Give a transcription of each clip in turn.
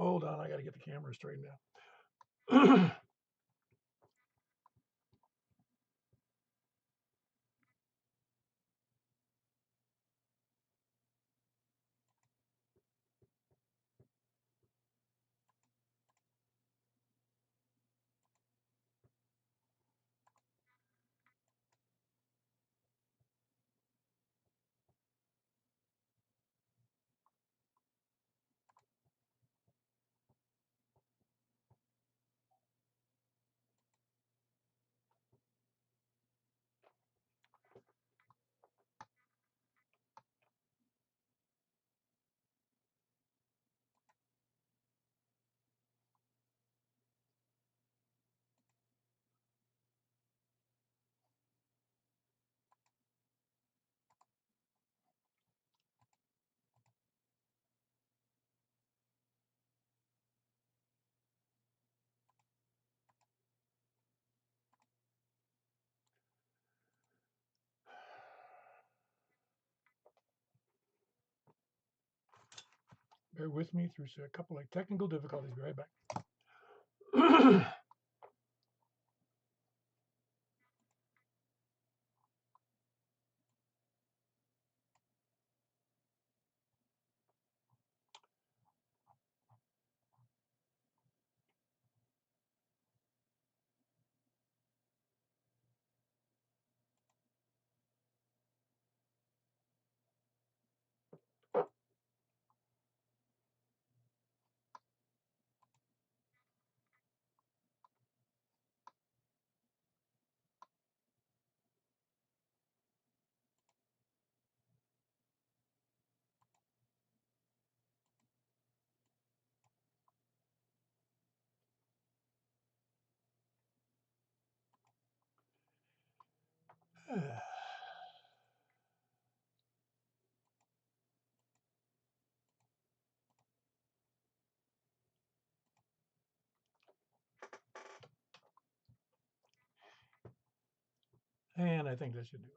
Hold on, I got to get the camera straightened out. Bear with me through a couple of technical difficulties. Be right back. And I think that should do it.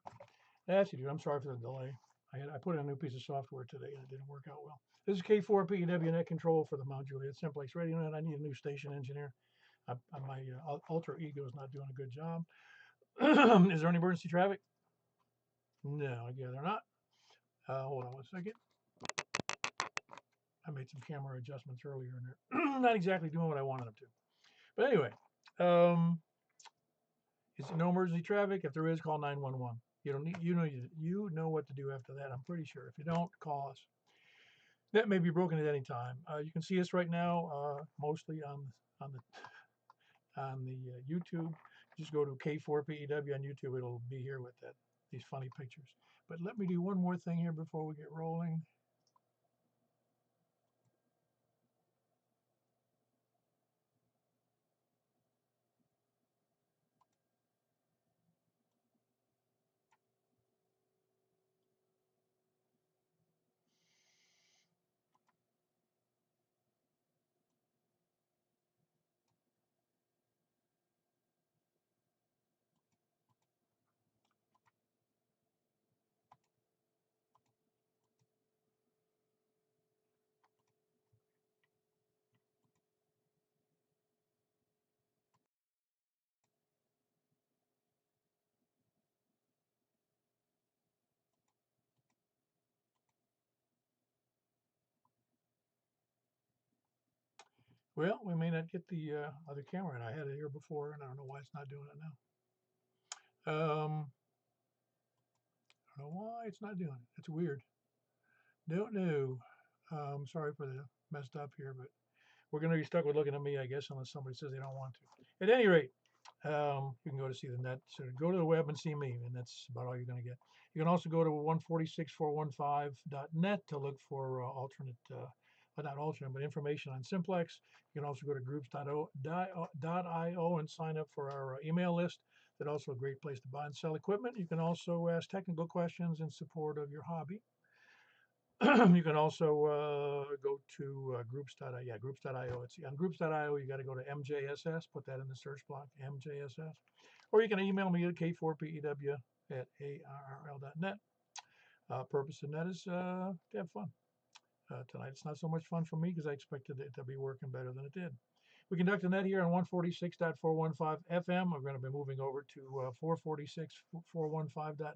That should do it. I'm sorry for the delay. I put in a new piece of software today and it didn't work out well. This is K4PEW net control for the Mount Juliet Simplex Radio Net. I need a new station engineer. My alter ego is not doing a good job. Is there any emergency traffic? No, I gather not. Hold on one second. I made some camera adjustments earlier and they're not exactly doing what I wanted them to. But anyway, um, is there no emergency traffic? If there is, call 911. You don't need, you know what to do after that. I'm pretty sure. If you don't, call us. That may be broken at any time. You can see us right now, mostly on the YouTube. Just go to K4PEW on YouTube. It'll be here with these funny pictures. But let me do one more thing here before we get rolling. Well, we may not get the other camera, and I had it here before, and I don't know why it's not doing it now. I don't know why it's not doing it. It's weird. Don't know. Sorry for the messed up here, but we're going to be stuck with looking at me, I guess, unless somebody says they don't want to. At any rate, you can go to see the net. So go to the web and see me, and that's about all you're going to get. You can also go to 146415.net to look for alternate, not alternate, but information on Simplex. You can also go to groups.io and sign up for our email list. That's also a great place to buy and sell equipment. You can also ask technical questions in support of your hobby. You can also go to groups.io. It's on groups.io. You got to go to MJSS, put that in the search block, MJSS. Or you can email me at k4pew@arrl.net. Purpose of net is to have fun. tonight. It's not so much fun for me because I expected it to be working better than it did. We conduct a net here on 146.415 FM. We're going to be moving over to 446.415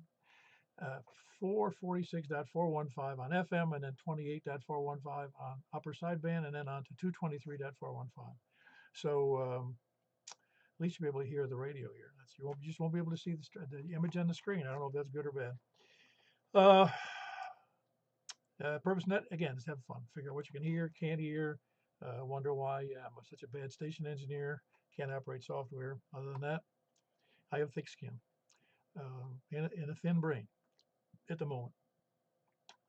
446.415 on FM, and then 28.415 on upper sideband, and then on to 223.415. So at least you'll be able to hear the radio here. You just won't be able to see the image on the screen. I don't know if that's good or bad. Purpose net, again, just have fun. Figure out what you can hear, can't hear, wonder why I'm such a bad station engineer, can't operate software. Other than that, I have thick skin and a thin brain at the moment.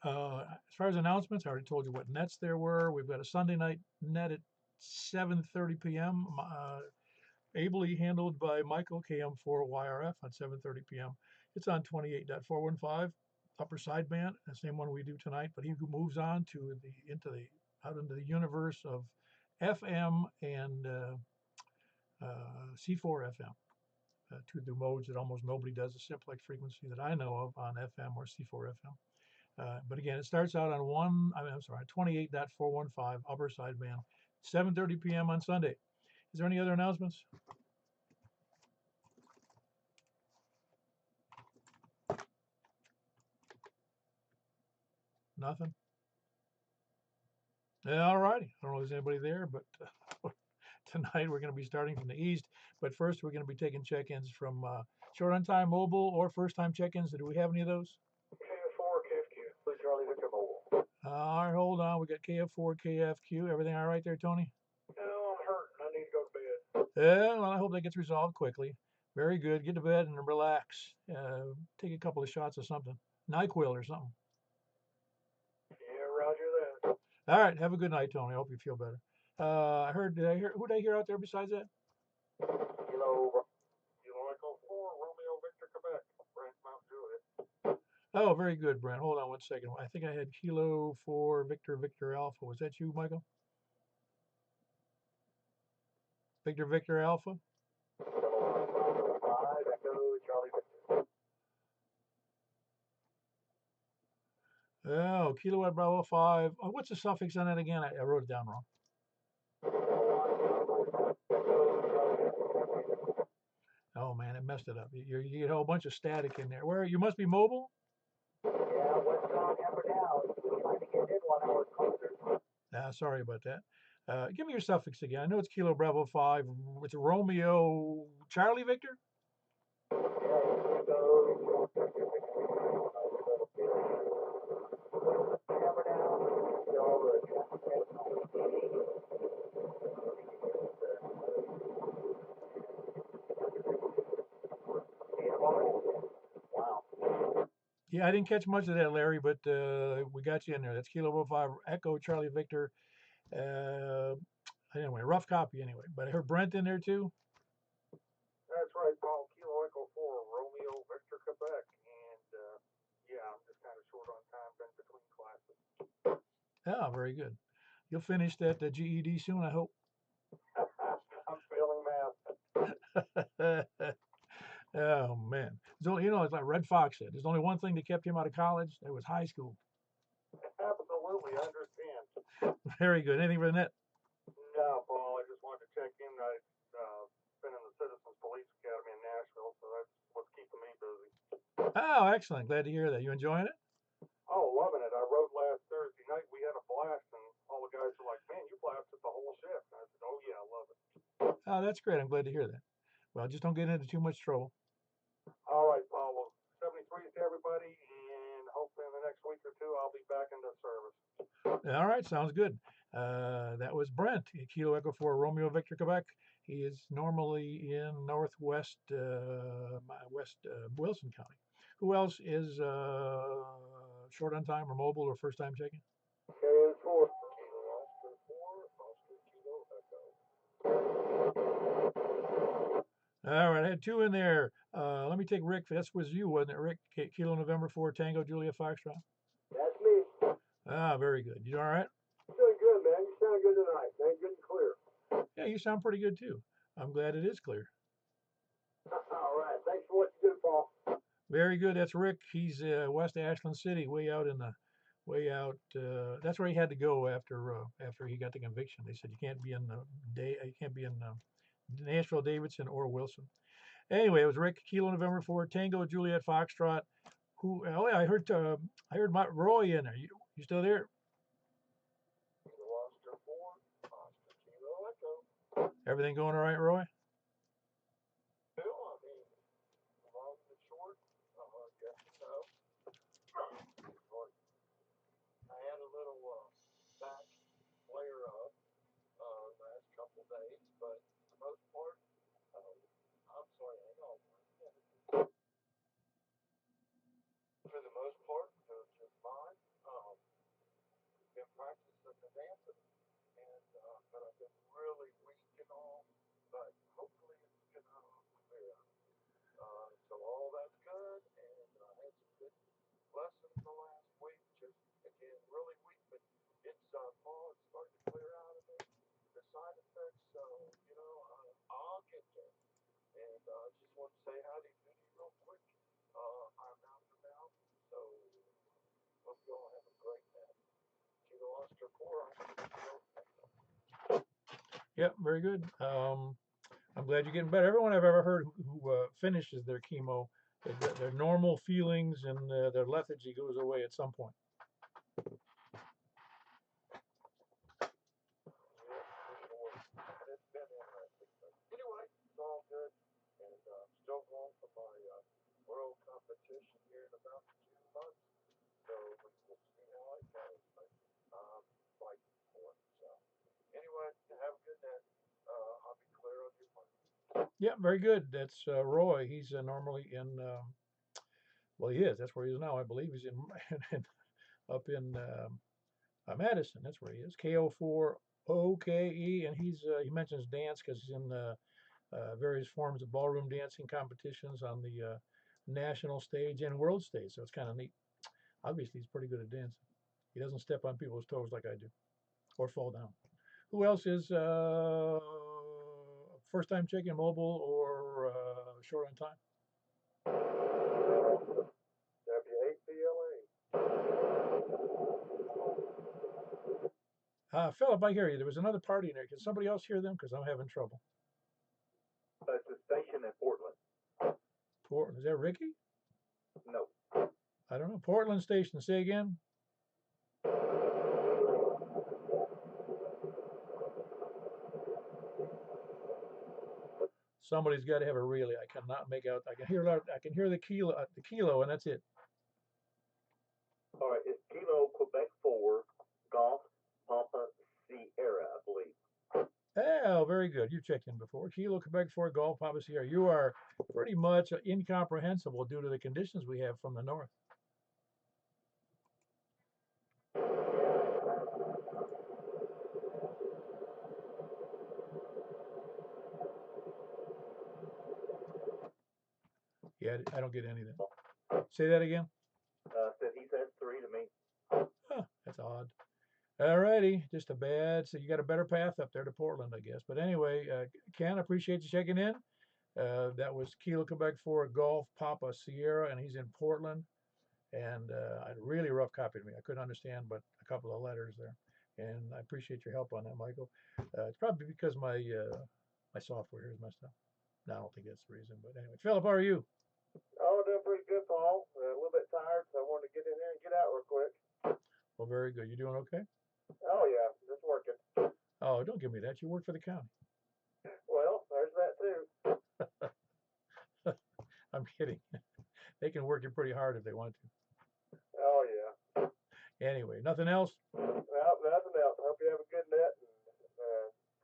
As far as announcements, I already told you what nets there were. We've got a Sunday night net at 7:30 p.m. Ably handled by Michael KM4YRF at 7:30 p.m. It's on 28.415 upper sideband, the same one we do tonight. But he moves on to into the universe of FM and C4 FM. To the modes that almost nobody does, a simplex frequency that I know of on FM or C4 FM. But again, it starts out on 28.415 upper sideband, 7:30 p.m. on Sunday. Is there any other announcements? Nothing? Yeah, all righty. I don't know if there's anybody there, but tonight we're going to be starting from the east. But first, we're going to be taking check-ins from short on time mobile or first time check-ins. Do we have any of those? KF4, KFQ, please Charlie Victor Mobile. All right, hold on. We got KF4, KFQ. Everything all right there, Tony? No, I'm hurting. I need to go to bed. Yeah, well, I hope that gets resolved quickly. Very good. Get to bed and relax. Take a couple of shots of something. NyQuil or something. Yeah, roger that. All right. Have a good night, Tony. I hope you feel better. Who did I hear out there besides that? Kilo Echo 4, Romeo Victor Quebec, Brent Mount Juliet. Oh, very good, Brent. Hold on one second. I think I had Kilo 4 Victor Alpha. Was that you, Michael? Victor Alpha? Kilo 5, Echo Charlie Victor. Oh, Kilo at Bravo 5. Oh, what's the suffix on that again? I wrote it down wrong. Oh man, it messed it up. You get a whole bunch of static in there. Where you must be mobile? Yeah, what's on up or down? Trying to get in 1 hour closer. Sorry about that. Give me your suffix again. I know it's Kilo Bravo 5. It's Romeo Charlie Victor? Yeah, I didn't catch much of that, Larry, but we got you in there. That's Kilo Bravo 5 Echo Charlie Victor. Anyway, rough copy anyway. But I heard Brent in there too. That's right, Paul. Kilo Echo 4, Romeo Victor Quebec. And yeah, I'm just kind of short on time, been between classes. Oh, very good. You'll finish that GED soon, I hope. I'm failing math. Oh man, it's like Red Fox said. There's only one thing that kept him out of college. That was high school. Absolutely, I understand. Very good. Anything for the net? No, Paul. I just wanted to check in. I've been in the Citizens Police Academy in Nashville, so that's what's keeping me busy. Oh, excellent. Glad to hear that. You enjoying it? Oh, loving it. I wrote last Thursday night. We had a blast, and all the guys were like, "Man, you blasted the whole shift." And I said, "Oh yeah, I love it." Oh, that's great. I'm glad to hear that. Well, just don't get into too much trouble. All right, Paul. Well, 73s to everybody, and hopefully in the next week or two, I'll be back into service. All right, sounds good. That was Brent, Kilo Echo 4 Romeo Victor Quebec. He is normally in northwest West Wilson County. Who else is short on time or mobile or first time checking? KN4. Kilo Oscar 4, Oscar Kilo Echo. All right, I had two in there. Let me take Rick. That was you, wasn't it, Rick? Kilo November 4 Tango Juliet Foxtrot. That's me. Ah, very good. You all right? Doing good, man. You sound good tonight, man. Good and clear. Yeah, you sound pretty good too. I'm glad it is clear. All right. Thanks for what you do, Paul. Very good. That's Rick. He's West Ashland City, way out in way out. That's where he had to go after he got the conviction. They said you can't be in you can't be in Nashville, Davidson, or Wilson. Anyway, it was Rick Kilo November 4 Tango Juliet Foxtrot. Who? Oh, yeah, I heard Roy in there. You still there? Oscar 4, Oscar Kilo Echo. Everything going all right, Roy? Bill, I mean, long and short, yes and no. I had a little back flare up last couple days, but for the most part, I'm sorry, hang on one minute. For the most part, doing just fine. Been practicing the dancing, and but I've been really weak and all, but hopefully it's gonna clear up. So all that's good, and I had some good lessons the last week. Just again, really weak, but it's fall. It's starting to clear out of it. The side effects, so I'll get there. And just want to say howdy doody real quick. I'm out and about, so hope you all have a great day. Kilo Oscar 4. Yep, very good. I'm glad you're getting better. Everyone I've ever heard who finishes their chemo, their normal feelings and their lethargy goes away at some point. It's been interesting. But anyway, it's all good. And still going for my world competition here in about 2 months. So we will see how it goes. But fighting for it. So anyway, have a good day. I'll be clear on your mind. Yeah, very good. That's Roy. He's normally in. Well, he is. That's where he is now. I believe he's in up in Madison. That's where he is. KO4 OKE, and he mentions dance because he's in various forms of ballroom dancing competitions on the national stage and world stage. So it's kind of neat. Obviously, he's pretty good at dancing. He doesn't step on people's toes like I do, or fall down. Who else is first time checking mobile or short on time? W8BLA. Philip, I hear you. There was another party in there. Can somebody else hear them? Because I'm having trouble. It's a station in Portland. Portland. Is that Ricky? No. I don't know. Portland station. Say again. Somebody's got to have a relay. I cannot make out. I can hear the kilo, and that's it. All right, it's Kilo Quebec 4 Golf Papa Sierra, I believe. Oh, very good. You've checked in before. Kilo Quebec 4 Golf Papa Sierra. You are pretty much incomprehensible due to the conditions we have from the north. Yeah, I don't get anything. Say that again. Said he says 3 to me. Huh, that's odd. All righty, just a bad. So you got a better path up there to Portland, I guess. But anyway, Ken, appreciate you checking in. That was Kilo Quebec 4 Golf Papa Sierra, and he's in Portland. And a really rough copy to me. I couldn't understand but a couple of letters there. And I appreciate your help on that, Michael. It's probably because my software here is messed up. No, I don't think that's the reason. But anyway, Philip, how are you? Oh, doing pretty good, Paul. A little bit tired, so I wanted to get in here and get out real quick. Well, very good. You doing okay? Oh, yeah, just working. Oh, don't give me that. You work for the county. Well, there's that too. I'm kidding. They can work you pretty hard if they want to. Oh, yeah. Anyway, nothing else? Well, nothing else. I hope you have a good net. And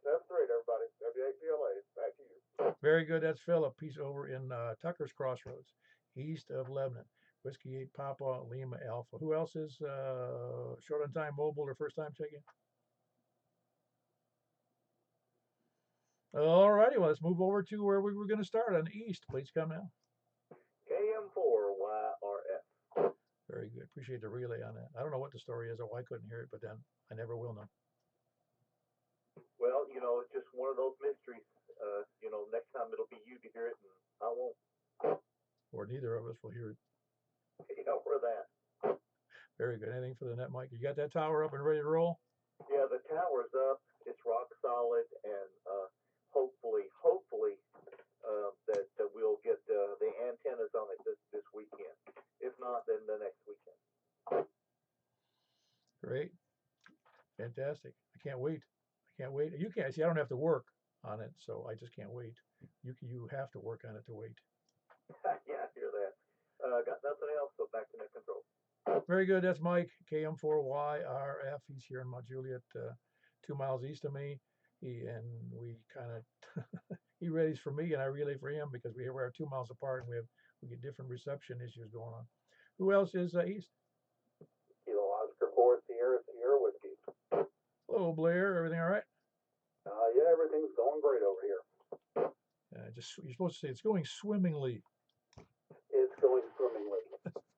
7-3 to everybody. W8PLA. Back to you. Very good. That's Philip. He's over in Tucker's Crossroads, east of Lebanon. Whiskey 8 Papa Lima Alpha. Who else is short on time mobile or first time checking? All righty. Well, let's move over to where we were going to start on the east. Please come now. KM4YRF. Very good. Appreciate the relay on that. I don't know what the story is or why I couldn't hear it, but then I never will know. Well, it's just one of those mysteries. Next time it'll be you to hear it, and I won't. Or neither of us will hear it. For that. Very good. Anything for the net, Mike? You got that tower up and ready to roll? Yeah, the tower's up. It's rock solid, and hopefully, that we'll get the antennas on it this weekend. If not, then the next weekend. Great. Fantastic. I can't wait. I can't wait. You can't see. I don't have to work on it, so I just can't wait. You have to work on it to wait. Yeah, I hear that. Got nothing else, so back to net control. Very good. That's Mike, KM4YRF. He's here in Mount Juliet, 2 miles east of me. We kind of he relays for me and I relay for him because we're 2 miles apart and we get different reception issues going on. Who else is east? Kilo Oscar 4 Sierra Whiskey. Hello, Blair. Everything all right? Yeah, everything's going great over here. Just you're supposed to say it's going swimmingly. It's going swimmingly.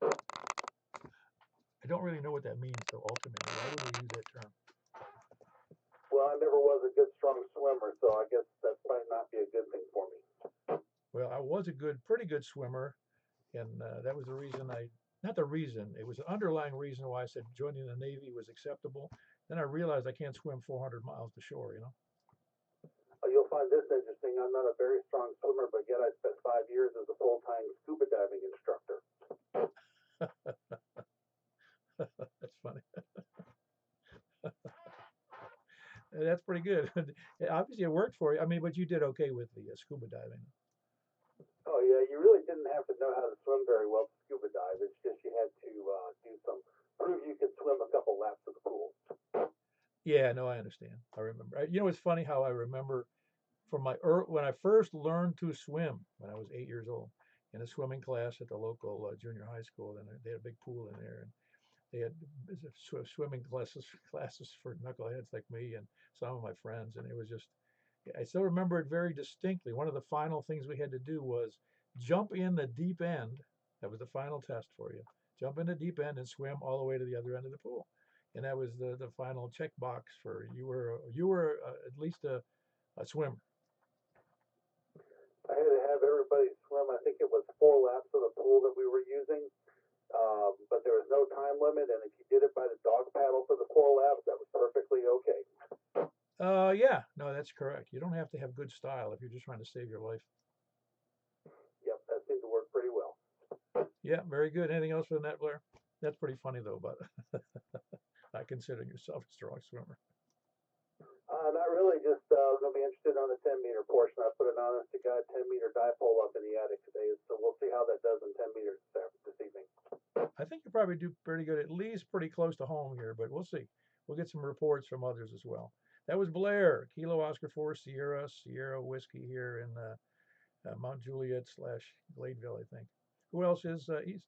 I don't really know what that means, though. Ultimately, why would we use that term? Well, I never was a good, strong swimmer, so I guess that might not be a good thing for me. Well, I was a pretty good swimmer, and that was the reason not the reason, it was an underlying reason why I said joining the Navy was acceptable. Then I realized I can't swim 400 miles to shore, you know? You'll find this interesting. I'm not a very strong swimmer, but yet I spent 5 years as a full-time scuba diving instructor. That's funny. That's pretty good. Obviously, it worked for you. I mean, but you did okay with the scuba diving. Oh yeah, you really didn't have to know how to swim very well to scuba dive. It's just you had to prove you could swim a couple laps of the pool. Yeah, no, I understand. I remember. You know, it's funny how I remember from when I first learned to swim when I was 8 years old in a swimming class at the local junior high school, and they had a big pool in there, and they had swimming classes for knuckleheads like me and some of my friends, and it was just I still remember it very distinctly. One of the final things we had to do was jump in the deep end. That was the final test for you. Jump in the deep end and swim all the way to the other end of the pool, and that was the final checkbox for you were at least a swimmer. I had to have everybody swim. I think it was 4 laps of the pool that we were using, but there was no time limit. And if you did it by the dog paddle for the 4 laps, that was perfectly okay. Yeah, no, that's correct. You don't have to have good style if you're just trying to save your life. Yep, that seemed to work pretty well. Yeah, very good. Anything else for the net, Blair? That's pretty funny though, but not considering yourself a strong swimmer. Not really. Just going to be interested on the 10-meter portion. I put an honest to God 10-meter dipole up in the attic today, so we'll see how that does in 10 meters this evening. I think you probably do pretty good, at least pretty close to home here, but we'll see. We'll get some reports from others as well. That was Blair, Kilo Oscar 4 Sierra Whiskey here in Mount Juliet / Gladeville, I think. Who else is east?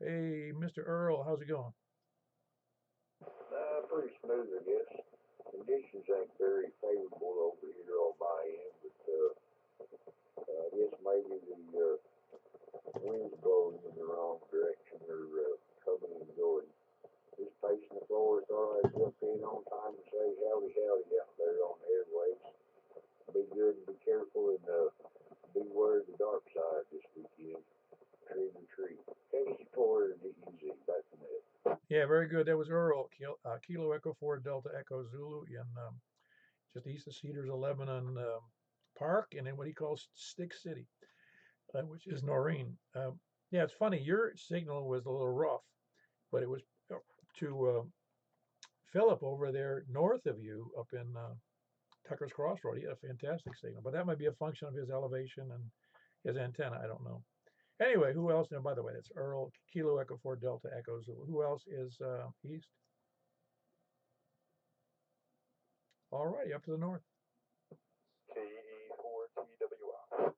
Hey, Mr. Earl, how's it going? Pretty smooth, I guess. Conditions ain't very favorable over here on my end, but I guess maybe the wind's blowing in the wrong direction or coming and going. Just pacing the floor, thought I'd jump in on time and say howdy out there on the airwaves. Be good and be careful and beware the dark side this weekend. Trick or treat. KC4 DEZ, back to net. Yeah, very good. That was Earl, Kilo Echo 4 Delta Echo Zulu in just east of Cedars, Lebanon Park, and in what he calls Stick City, which is Noreen. Yeah, it's funny. Your signal was a little rough, but it was to Philip over there north of you up in Tucker's Crossroad. He had a fantastic signal, but that might be a function of his elevation and his antenna. I don't know. Anyway, who else? And by the way, that's Earl, Kilo Echo 4 Delta Echo Zulu. Who else is east? All righty, up to the north. KE4TWI.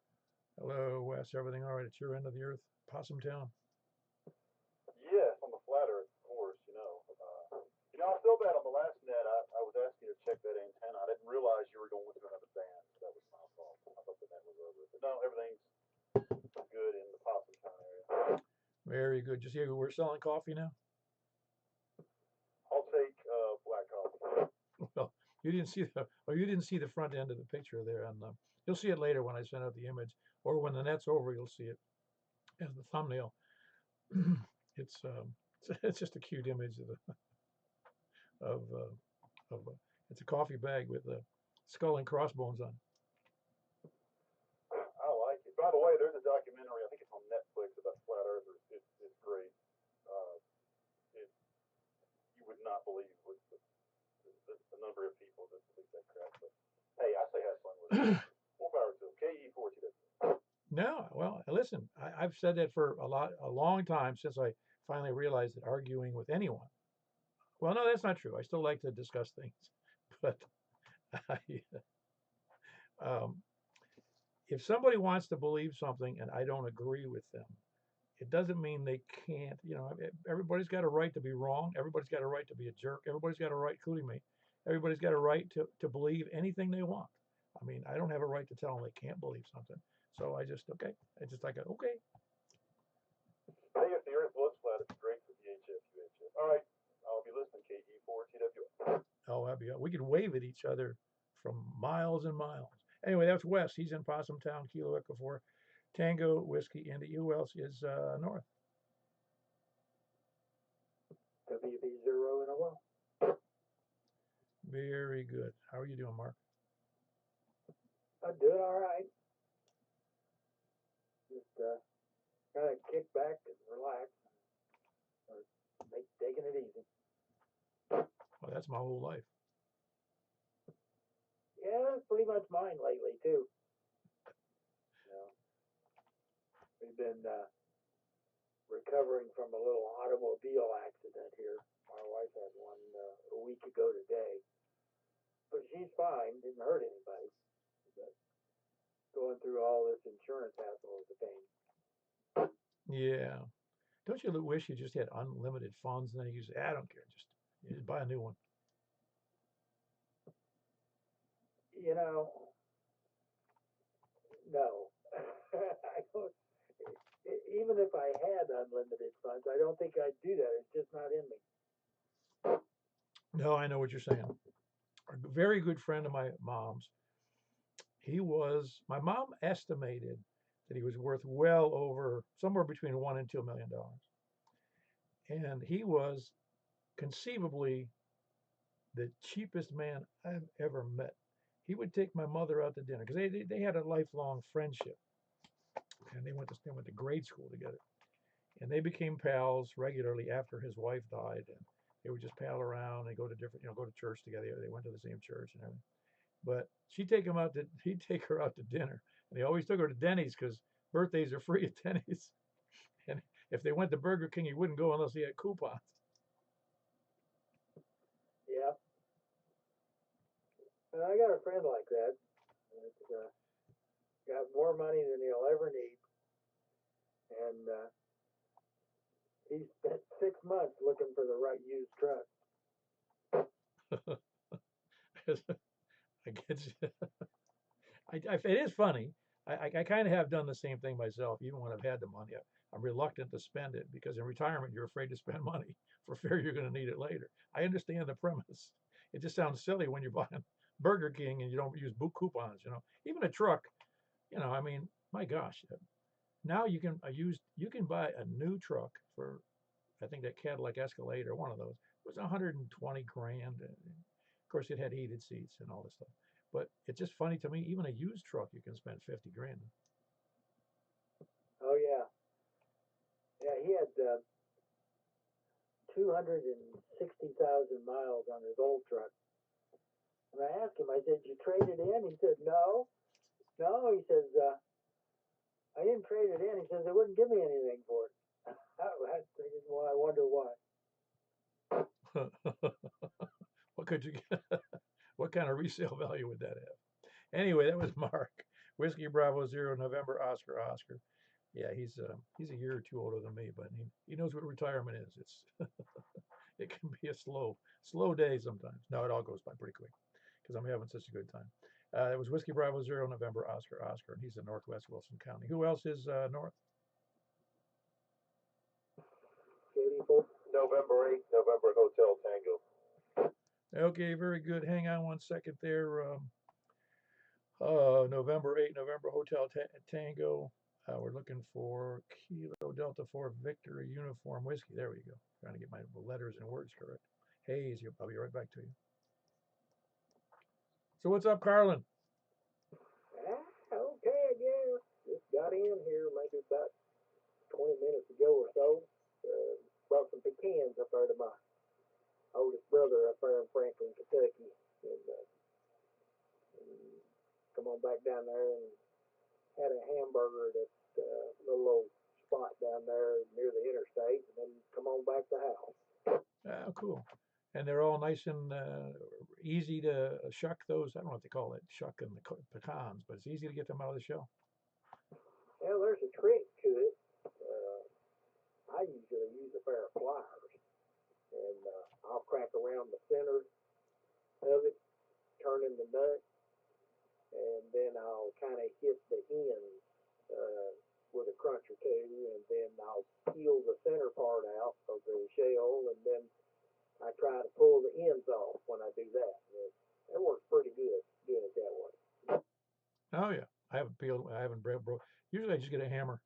Hello, Wes. Everything all right at your end of the earth? Possum Town. Yes, on the flat earth, of course, I feel bad on the last net. I was asking you to check that antenna. I didn't realize you were going to another band, so that was my fault. I thought the net was over. But no, everything's good in the Possum Town area. Very good. Just here, we're selling coffee now. I'll take black coffee. Well, you didn't see the front end of the picture there, and you'll see it later when I send out the image, or when the net's over, you'll see it as the thumbnail. it's it's just a cute image of of it's a coffee bag with a skull and crossbones on. I like it. By the way, there's a documentary. I think it's on Netflix about flat earthers. It's great. Uh, it you would not believe the number of people that believe that crap. But hey, I say have fun with it. More power to them. KE4TW. No, well, listen, I've said that for a long time since I finally realized that arguing with anyone. Well, no, that's not true. I still like to discuss things, but I, um, if somebody wants to believe something and I don't agree with them, it doesn't mean they can't. Everybody's got a right to be wrong. Everybody's got a right to be a jerk. Everybody's got a right, including me. Everybody's got a right to believe anything they want. I mean, I don't have a right to tell them they can't believe something. So okay. I just like okay. Hey, if the Earth was flat, it'd be great for VHF, UHF. All right, I'll be listening. KE4TW. Oh, we could wave at each other from miles and miles. Anyway, that's Wes. He's in Possum Town, Kilo Echo 4, Tango Whiskey Indy. Who else is north? WB0 in a row. Very good. How are you doing, Mark? I'm doing all right. Just kind of kick back and relax, or taking it easy. Well, that's my whole life. Yeah, that's pretty much mine lately too. You know, we've been recovering from a little automobile accident here. My wife had one a week ago today, but she's fine. Didn't hurt anybody. But going through all this insurance hassle is a pain. Yeah. Don't you wish you just had unlimited funds and then you say, I don't care, just buy a new one. You know, no. I don't, even if I had unlimited funds, I don't think I'd do that. It's just not in me. No, I know what you're saying. A very good friend of my mom's. My mom estimated that he was worth well over somewhere between $1 and $2 million. And he was conceivably the cheapest man I've ever met. He would take my mother out to dinner because they had a lifelong friendship, and they went to grade school together, and they became pals regularly after his wife died, and they would just pal around and go to go to church together. They went to the same church and everything. But he'd take her out to dinner, and he always took her to Denny's because birthdays are free at Denny's. And if they went to Burger King, he wouldn't go unless he had coupons. Yeah. And I got a friend like that. That's got more money than he'll ever need. And he spent 6 months looking for the right used truck. I get you. It is funny. I kind of have done the same thing myself, even when I've had the money. I'm reluctant to spend it because in retirement, you're afraid to spend money for fear you're going to need it later. I understand the premise. It just sounds silly when you're buying Burger King and you don't use boot coupons, Even a truck, I mean, my gosh. Now you can buy a new truck for, I think that Cadillac Escalade or one of those was 120 grand. And of course, it had heated seats and all this stuff. But it's just funny to me, even a used truck, you can spend 50 grand. Oh, yeah. Yeah, he had 260,000 miles on his old truck. And I asked him, I said, you trade it in? He said, no. No, he says, I didn't trade it in. He says, they wouldn't give me anything for it. I figured, well, I wonder why. What could you get? What kind of resale value would that have? Anyway, that was Mark. Whiskey Bravo Zero November Oscar Oscar. Yeah, he's a year or two older than me, but he knows what retirement is. It's it can be a slow day sometimes. No, it all goes by pretty quick because I'm having such a good time. It was Whiskey Bravo Zero November Oscar Oscar, and he's in Northwest Wilson County. Who else is north? November 8th, November Hotel Tango. Okay, very good. Hang on one second there. November 8, November Hotel Tango. We're looking for Kilo Delta 4 Victory Uniform Whiskey. There we go. Trying to get my letters and words correct. Hayes, I'll be right back to you. So what's up, Carlin? Okay, I guess. Just got in here maybe about 20 minutes ago or so. Brought some pecans up there to my oldest brother up there in Franklin, Kentucky. And come on back down there and had a hamburger at a little old spot down there near the interstate, and then come on back to the house. Oh, cool. And they're all nice and easy to shuck those. I don't know what they call it, shucking the pecans, but it's easy to get them out of the shell. Well, there's a trick to it. I usually use a pair of pliers, and I'll crack around the center of it, turning the nut, and then I'll kind of hit the ends with a crunch or two, and then I'll peel the center part out of the shell, and then I try to pull the ends off when I do that. And it works pretty good doing it that way. Oh yeah, I haven't peeled. I haven't broke. Usually I just get a hammer.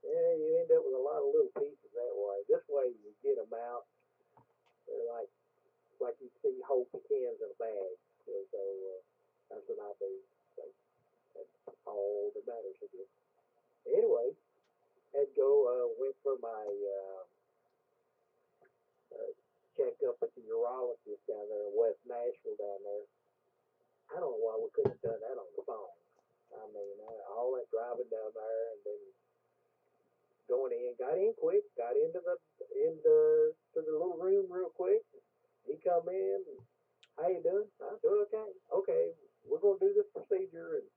Yeah, you end up with a lot of little pieces that way. This way you get them out. They're like you see whole pecans in a bag. So that's what I do. So that's all that matters, I guess. Anyway, had to go went for my checkup at the urologist down there in West Nashville down there. I don't know why we couldn't have done that on the phone. I mean, all that driving down there and then going in, got in quick, got into the little room real quick. He come in, and, how you doing? I'm doing okay. Okay, we're gonna do this procedure and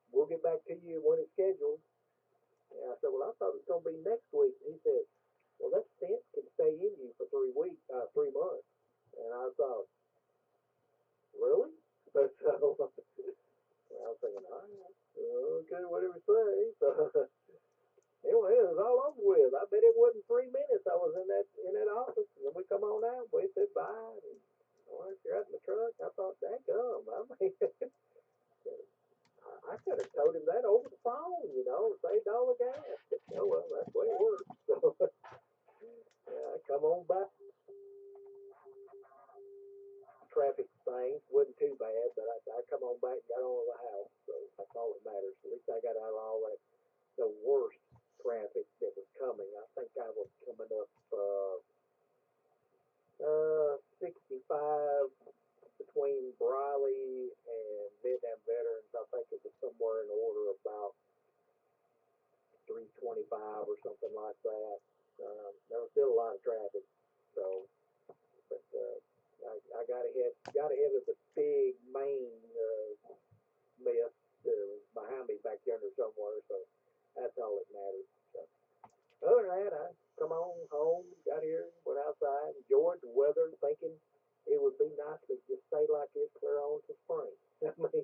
we'll get back to you when it's scheduled. And I said, well, I thought it was gonna be next week. And he said, well, that stent can stay in you for 3 weeks, 3 months. And I thought, really? So I was thinking, all right, okay, whatever you say. So anyway, it was all over with. I bet it wasn't 3 minutes I was in that office. And then we come on out, we said bye, and once you're out in the truck, I thought, daggum. I mean, I could have told him that over the phone, saved all the gas. But, oh well, that's the way it works. So yeah, I come on back. Traffic things wasn't too bad, but I come on back and got on to the house, so that's all that matters. At least I got out of all that the worst traffic that was coming. I think I was coming up 65 between Briley and Vietnam Veterans. I think it was somewhere in order about 325 or something like that. There was still a lot of traffic, so but I got ahead of the big main mess behind me back yonder somewhere. So that's all that matters. So other than that, I come on home, got here, went outside, enjoyed the weather, thinking it would be nice to just stay like this clear on to spring. I mean,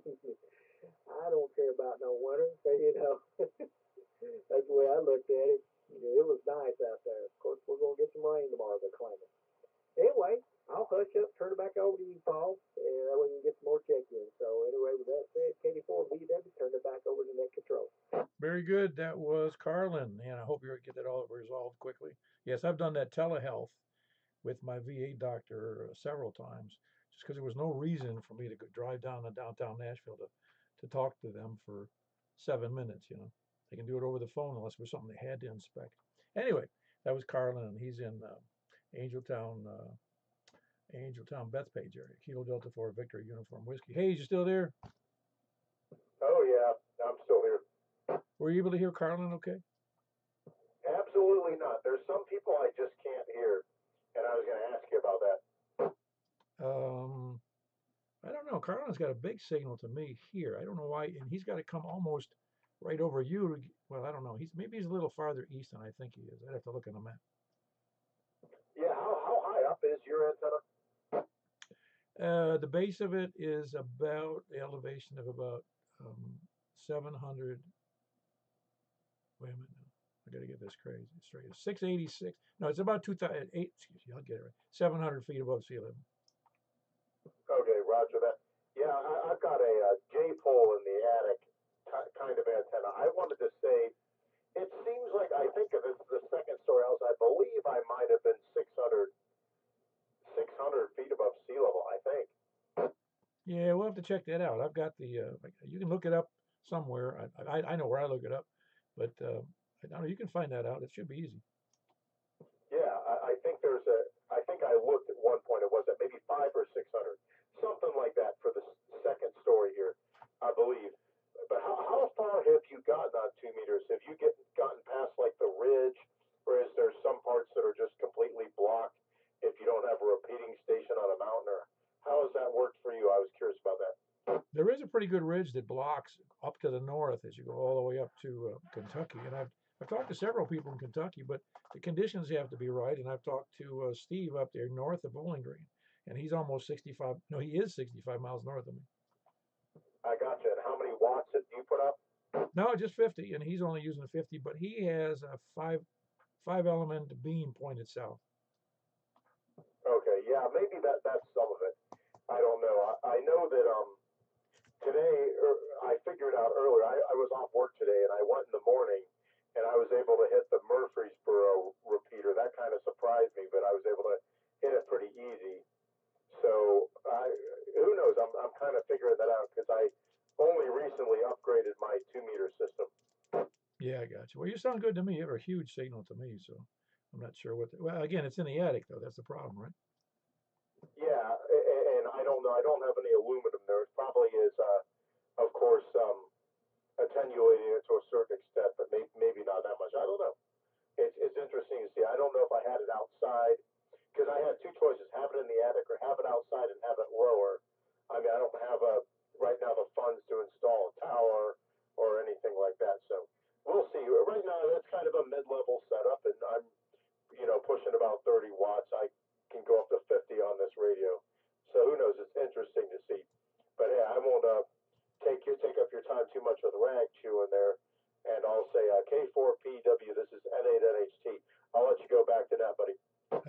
I don't care about no winter, that's the way I looked at it. It was nice out there. Of course, we're gonna get some rain tomorrow, they're claiming. Anyway, I'll hush up, turn it back over to you, Paul, and that way we can get some more check-ins. So anyway, with that said, KD4VW, turn it back over to net control. Very good. That was Carlin, and I hope you get that all resolved quickly. Yes, I've done that telehealth with my VA doctor several times, just because there was no reason for me to drive down to downtown Nashville to talk to them for 7 minutes. They can do it over the phone unless it was something they had to inspect. Anyway, that was Carlin, and he's in Angeltown, Bethpage area. Kilo Delta 4 Victory Uniform Whiskey. Hey, you still there? Oh yeah, I'm still here. Were you able to hear Carlin okay? Absolutely not. There's some people I just can't hear, and I was going to ask you about that. I don't know. Carlin's got a big signal to me here. I don't know why, and he's got to come almost right over you. Well, I don't know. Maybe he's a little farther east than I think he is. I'd have to look on the map. Yeah, how high up is your antenna? The base of it is about the elevation of about 700. Wait a minute now. I got to get this crazy straight. 686. No, it's about 2,008. Excuse me, I'll get it right. 700 feet above sea level. Okay, roger that. Yeah, I've got a J pole in the attic, kind of antenna. I wanted to say, it seems like I think of this the second story house. I believe I might have been 600 feet above sea level. I think. Yeah, we'll have to check that out. I've got the. You can look it up somewhere. I know where I look it up, but I don't know. You can find that out. It should be easy. Yeah, I think there's a. I think I looked at one point. It was at maybe 500 or 600, something like that for the second story here, I believe. But how far have you gotten on 2 meters? Have you gotten past like the ridge, or is there some parts that are just completely blocked if you don't have a repeating station on a mountain? Or how has that worked for you? I was curious about that. There is a pretty good ridge that blocks up to the north as you go all the way up to Kentucky. And I've talked to several people in Kentucky, but the conditions have to be right. And I've talked to Steve up there north of Bowling Green, and he's almost 65. No, he is 65 miles north of me. I gotcha. And how many watts do you put up? No, just 50, and he's only using 50, but he has a five element beam pointed south. Okay, yeah, maybe that's some of it. I don't know. I know that today I figured out earlier. I was off work today, and I went in the morning, and I was able to hit the Murfreesboro repeater. That kind of surprised me, but I was able to hit it pretty easy. So who knows? I'm kind of figuring that out because I only recently upgraded my 2 meter system. Yeah, I got you. Well, you sound good to me. You have a huge signal to me, so I'm not sure what. Well, again, it's in the attic though. That's the problem, right? Yeah, and I don't know. I don't have any aluminum there. It probably is, of course, attenuating it to a certain extent, but maybe not that much. I don't know. It's interesting to see. I don't know if I had it outside because I had two choices: have it in the attic or have it outside and have it lower. I mean, I don't have right now the funds to install a tower or anything like that. So we'll see. Right now, that's kind of a mid-level setup, and I'm pushing about 30 watts. I can go up to 50 on this radio. So who knows? It's interesting to see. But hey, I won't take up your time too much with rag chewing there. And I'll say K4PW. This is N8NHT. I'll let you go back to that, buddy.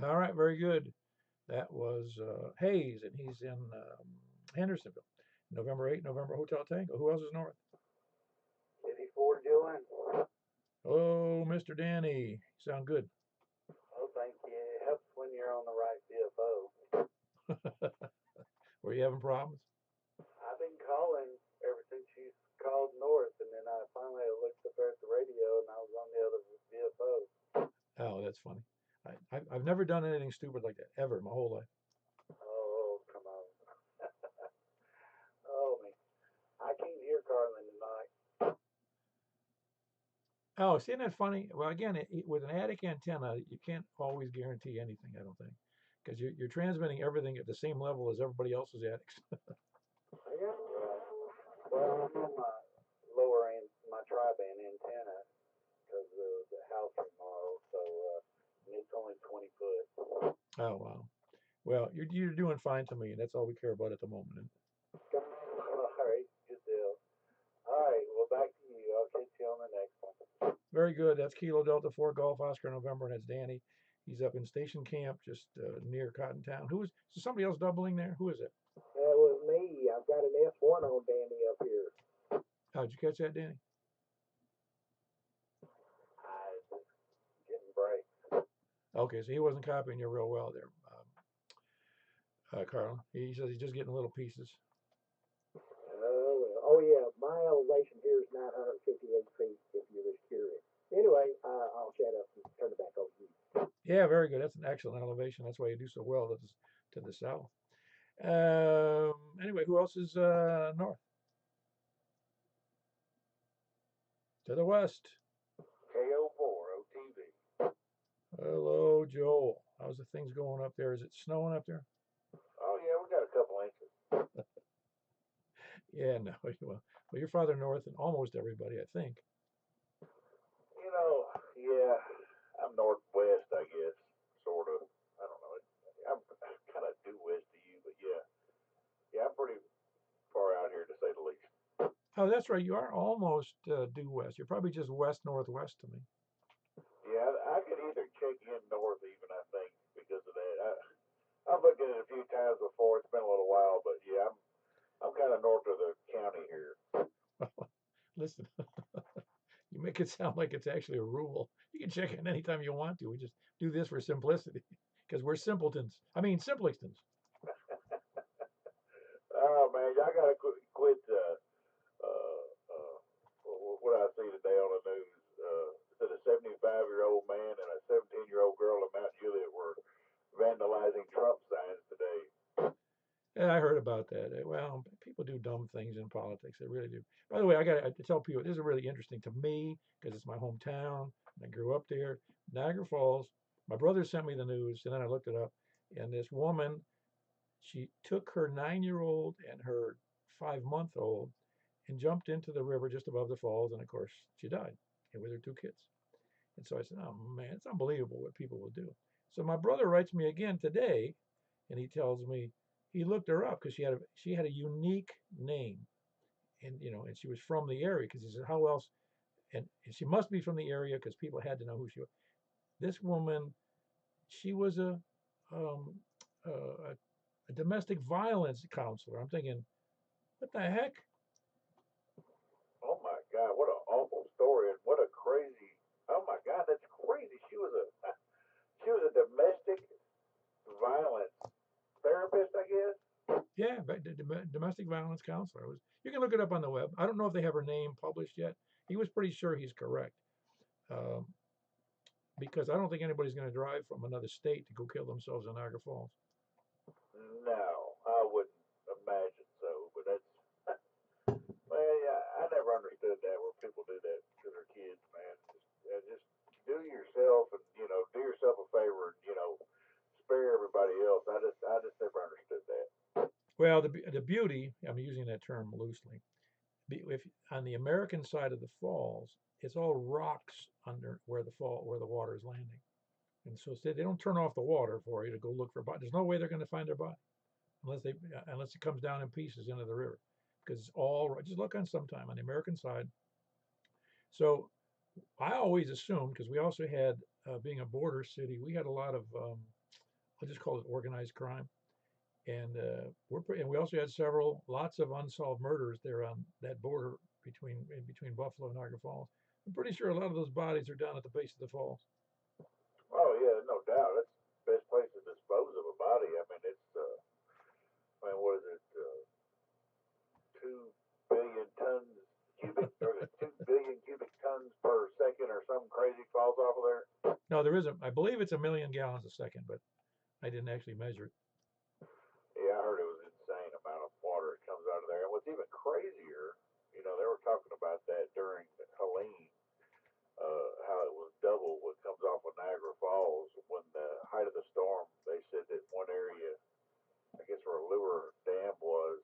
All right, very good. That was Hayes, and he's in Hendersonville. November 8, November Hotel Tango. Who else is north? Kitty Ford doing? Oh, Mr. Danny. Sound good. Oh, thank you. It helps when you're on the right CFO. Were you having problems? I've been calling ever since you called north, and then I finally looked up there at the radio, and I was on the other CFO. Oh, that's funny. I've never done anything stupid like that ever in my whole life. Oh, come on. Oh, man. I can't hear Carlin tonight. Oh, isn't that funny? Well, again, with an attic antenna, you can't always guarantee anything, I don't think, because you're transmitting everything at the same level as everybody else's attics. Yeah. Well, I'm on my lower end, my tri-band antenna, because of the house remodel, so and it's only 20 foot. Oh, wow. Well, you're doing fine to me, and that's all we care about at the moment. All right, good deal. All right, well, back to you. I'll catch you on the next one. Very good. That's Kilo Delta 4 Golf Oscar November, and that's Danny. He's up in Station Camp, just near Cotton Town. Is somebody else doubling there? Who is it? That was me. I've got an S1 on Danny up here. Oh, did you catch that, Danny? I was getting breaks. Okay, so he wasn't copying you real well there, Carl. He says he's just getting little pieces. Oh, yeah. My elevation here is 958 feet, if you was curious. Anyway, I'll shut up and turn it back over to you. Yeah, very good. That's an excellent elevation. That's why you do so well to the south. Anyway, who else is north? To the west. KO4 OTV. Hello, Joel. How's the things going up there? Is it snowing up there? Oh yeah, we got a couple inches. Yeah, no. Well, you're farther north than almost everybody, I think. Yeah, I'm northwest, I guess, sort of. I don't know. I'm kind of due west to you, but yeah, I'm pretty far out here to say the least. Oh, that's right. You are almost due west. You're probably just west northwest to me. Yeah, I could either check in north even, I think, because of that. I've looked at it a few times before. It's been a little while, but yeah, I'm kind of north of the county here. Listen, you make it sound like it's actually a rule. You can check it anytime you want to. We just do this for simplicity because we're simpletons. I mean, simplextons. Oh man, y'all gotta quit. What I see today on the news, said a 75-year-old man and a 17-year-old girl in Mount Juliet were vandalizing Trump signs today. Yeah, I heard about that. Well, people do dumb things in politics. They really do. By the way, I got to tell people this is really interesting to me because it's my hometown. I grew up there, Niagara Falls. My brother sent me the news, and then I looked it up. And this woman, she took her 9-year-old and her 5-month-old and jumped into the river just above the falls, and of course, she died, and with her 2 kids. And so I said, "Oh man, it's unbelievable what people will do." So my brother writes me again today, and he tells me he looked her up because she had a unique name, and and she was from the area because he said, "How else?" And she must be from the area because people had to know who she was. This woman, she was um, a domestic violence counselor. I'm thinking, what the heck? Oh my God, what an awful story and what a crazy. Oh my God, that's crazy. She was a domestic violence therapist, I guess. Yeah, but domestic violence counselor. You can look it up on the web. I don't know if they have her name published yet. He was pretty sure he's correct. Um, because I don't think anybody's going to drive from another state to go kill themselves in Niagara Falls. No, I wouldn't imagine so. But that's well, yeah, I never understood that where people do that to their kids, man. Just do yourself and do yourself a favor and spare everybody else. I just never understood that. Well, the beauty, I'm using that term loosely. If on the American side of the falls, it's all rocks under where the water is landing, and so they don't turn off the water for you to go look for body. There's no way they're going to find their body unless it comes down in pieces into the river, because it's all just look on sometime on the American side. So I always assumed because we also had being a border city, we had a lot of I'll just call it organized crime. And and we also had lots of unsolved murders there on that border between Buffalo and Niagara Falls. I'm pretty sure a lot of those bodies are down at the base of the falls. Oh yeah, no doubt. That's the best place to dispose of a body. I mean, it's I mean, what is it? 2 billion tons cubic, or is it 2 billion cubic tons per second, or something crazy falls off of there? No, there isn't. I believe it's a million gallons a second, but I didn't actually measure it. Yeah, I heard it was an insane amount of water that comes out of there. And what's even crazier, they were talking about that during Helene, how it was double what comes off of Niagara Falls when the height of the storm. They said that one area, I guess where Lure Dam was,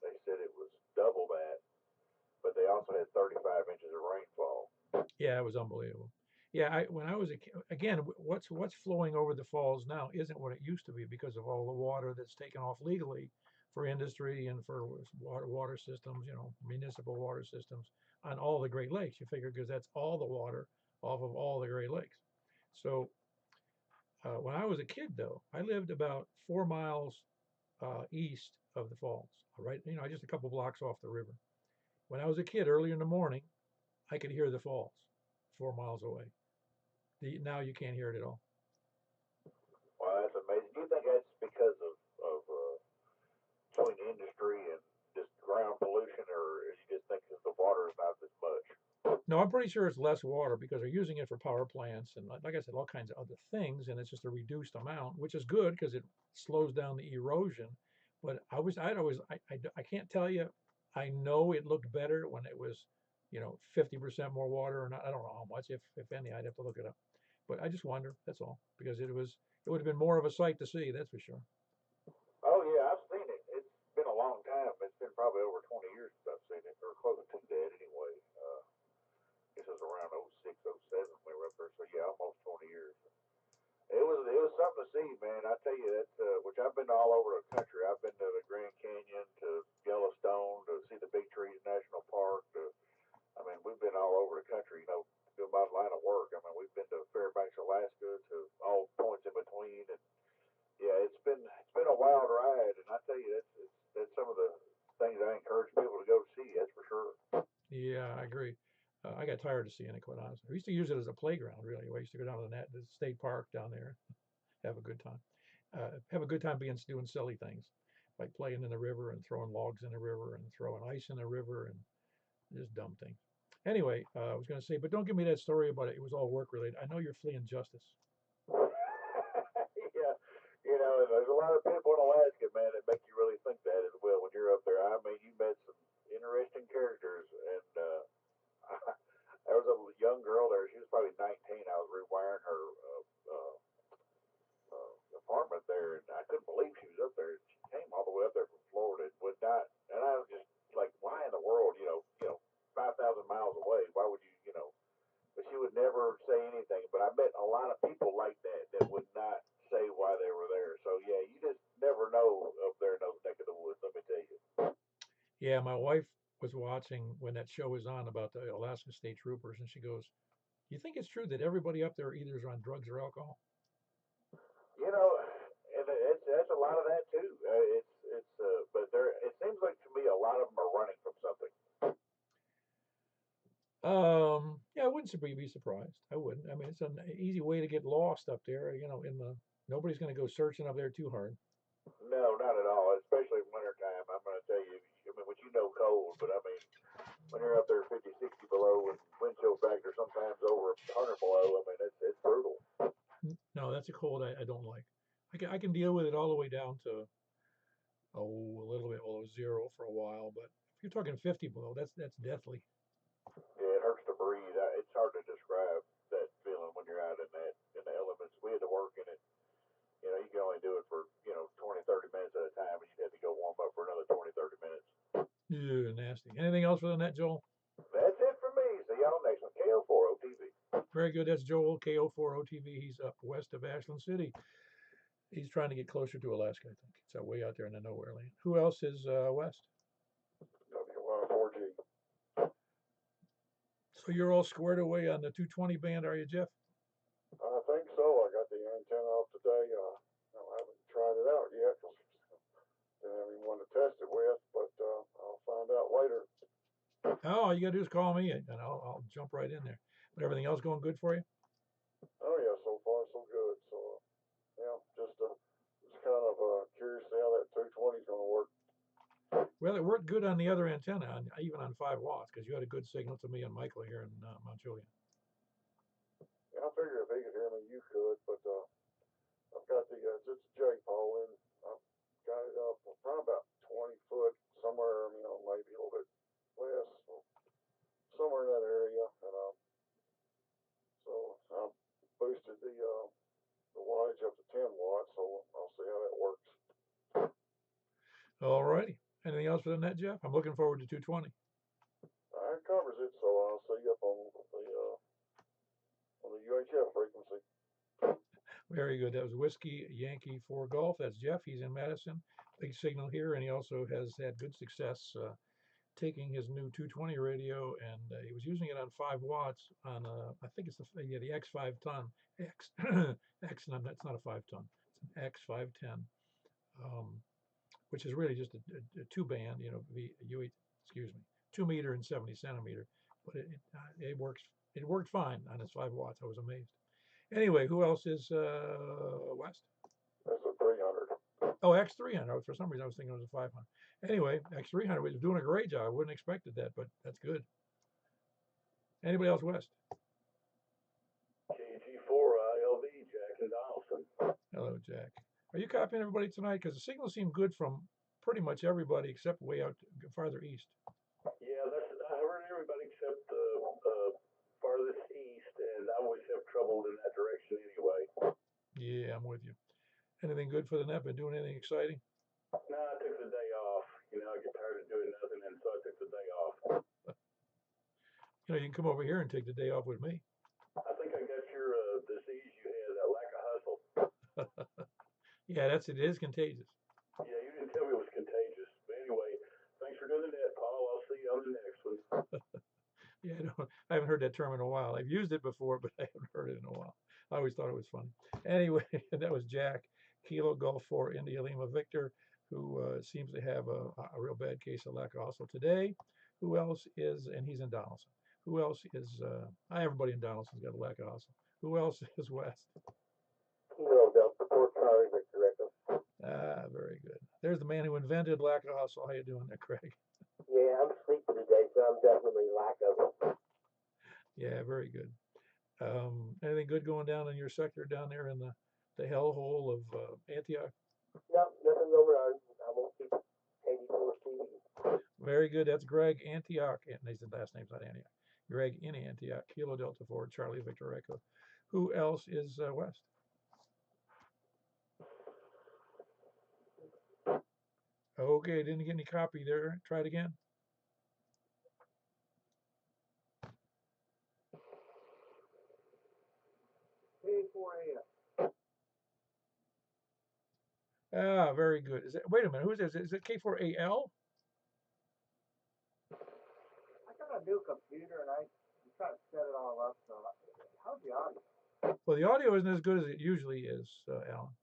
they said it was double that, but they also had 35 inches of rainfall. Yeah, it was unbelievable. Yeah, when I was again, what's flowing over the falls now isn't what it used to be because of all the water that's taken off legally for industry and for water systems, municipal water systems on all the Great Lakes. You figure because that's all the water off of all the Great Lakes. So when I was a kid, though, I lived about 4 miles east of the falls, right? Just a couple blocks off the river. When I was a kid, early in the morning, I could hear the falls 4 miles away. Now you can't hear it at all. Wow, that's amazing. Do you think that's because of between industry and just ground pollution, or you just think because the water is not as much? No, I'm pretty sure it's less water because they're using it for power plants and, like I said, all kinds of other things, and it's just a reduced amount, which is good because it slows down the erosion. But I'd always, I can't tell you. I know it looked better when it was, 50% more water or not. I don't know how much, if any. I'd have to look it up. But I just wonder. That's all because it would have been more of a sight to see. That's for sure. Oh yeah, I've seen it. It's been a long time. It's been probably over 20 years since I've seen it, or close to that anyway. I guess it was around '06, '07 when we were up there. So yeah, almost 20 years. It was something to see, man. I tell you that, which I've been all over the country. I've been to the Grand Canyon, to Yellowstone, to see the Big Trees National Park. I mean, we've been all over the country. Doing my line of work. I mean, we've been to Fairbanks, Alaska, to all points in between, and yeah, it's been a wild ride. And I tell you, that's some of the things I encourage people to go see. That's for sure. Yeah, I agree. I got tired of seeing it, quite honestly. I used to use it as a playground, really. I used to go down to the state park down there, have a good time. Have a good time doing silly things, like playing in the river and throwing logs in the river and throwing ice in the river and just dumb things. Anyway, I was going to say, but don't give me that story about it. It was all work related. I know you're fleeing justice. Yeah, you know, and there's a lot of people in Alaska, man, that make you really think that as well when you're up there. I mean, you met some interesting characters, and there was a young girl there. She was probably 19. I was rewiring her apartment there, and I couldn't believe she was up there. She came all the way up there from Florida and would not. And I was just like, why in the world, 5,000 miles away? Why would you, But she would never say anything. But I met a lot of people like that that would not say why they were there. So yeah, you just never know up there in those neck of the woods. Let me tell you. Yeah, my wife was watching when that show was on about the Alaska State Troopers, and she goes, "You think it's true that everybody up there either is on drugs or alcohol?" You know, and that's a lot of that too. But there. It seems like to me a lot of them are running from something. Yeah, I wouldn't be surprised. I wouldn't. I mean, it's an easy way to get lost up there. Nobody's going to go searching up there too hard. No, not at all. Especially in wintertime. I'm going to tell you. I mean, which cold, but I mean, when you're up there 50, 60 below, and wind chill factor sometimes over 100 below, I mean, it's brutal. No, that's a cold I don't like. I can deal with it all the way down to a little bit below zero for a while, but if you're talking 50 below, that's deathly. Yeah, it hurts to breathe. It's hard to describe that feeling when you're out in the elements. We had to work in it. You can only do it for 20, 30 minutes at a time, and you'd have to go warm up for another 20, 30 minutes. Ew, nasty. Anything else for the net, Joel? That's it for me. See y'all next one. KO4 OTV. Very good. That's Joel, KO4 OTV. He's up west of Ashland City. He's trying to get closer to Alaska, I think. It's way out there in the nowhere land. Who else is west? W104G. So you're all squared away on the 220 band, are you, Jeff? I think so. I got the antenna up today. I haven't tried it out yet because didn't have anyone to test it with, but I'll find out later. Oh, all you got to do is call me, and I'll jump right in there. But everything else going good for you? Oh yeah, so far so good. So yeah, just kind of curious to see how that 220 is going to work. Well, it worked good on the other antenna, even on 5 watts, because you had a good signal to me and Michael here in Mount Juliet. Yeah, I figured if he could hear me, you could. But I've got it's a J pole in. I've got it up probably about 20 foot somewhere. Maybe a little bit less, somewhere in that area. And so I boosted the wattage up to 10 watts. So I'll see how that works. All righty. Anything else for the net, Jeff? I'm looking forward to 220. That covers it. So I'll see you up on the UHF frequency. Very good. That was Whiskey Yankee 4 Golf. That's Jeff. He's in Madison. Big signal here, and he also has had good success taking his new 220 radio, and he was using it on 5 watts on I think it's the X 5 ton X X. No, that's not a 5 ton. It's an X 510, which is really just a 2 band. Excuse me, 2 meter and 70 centimeter. But it works. It worked fine on his 5 watts. I was amazed. Anyway, who else is west? That's a 300. Oh, X300. For some reason, I was thinking it was a 500. Anyway, X300 was doing a great job. I wouldn't have expected that, but that's good. Anybody else west? KG4ILV, Jack and Donaldson. Hello, Jack. Are you copying everybody tonight? Because the signal seemed good from pretty much everybody except way out farther east. Yeah, I heard everybody except farthest east, and I always have trouble in that direction anyway. Yeah, I'm with you. Anything good for the net? Been doing anything exciting? No, I took the day off. I get tired of doing nothing, and so I took the day off. You can come over here and take the day off with me. I think I got your disease you had, that lack of hustle. Yeah, it is contagious. Yeah, you didn't tell me it was contagious. But anyway, thanks for doing the net, Paul. I'll see you on the next one. Yeah, I haven't heard that term in a while. I've used it before, but I haven't heard it in a while. I always thought it was funny. Anyway, that was Jack, Kilo Golf 4 India Lima Victor, who seems to have a real bad case of lack of hustle today. Who else is, and he's in Donaldson. Who else is, everybody in Donaldson's got a lack of hustle. Who else is west? Kilo Delta 4 Charlie Victor Echo. Ah, very good. There's the man who invented lack of hustle. How you doing there, Craig? Yeah, I'm sleepy today, so I'm definitely lack of it. Yeah, very good. Anything good going down in your sector down there in the hellhole of Antioch? No, nothing going on. I won't keep 84 TV. Very good. That's Greg Antioch. And his last name's not Antioch. Greg in Antioch. Kilo Delta 4 Charlie Victor Echo. Who else is west? Okay, didn't get any copy there. Try it again. K4AF. Ah, very good. Is it? Wait a minute. Who is this? Is it K4AL? I got a new computer and I try to set it all up. So how's the audio? Well, the audio isn't as good as it usually is, Alan.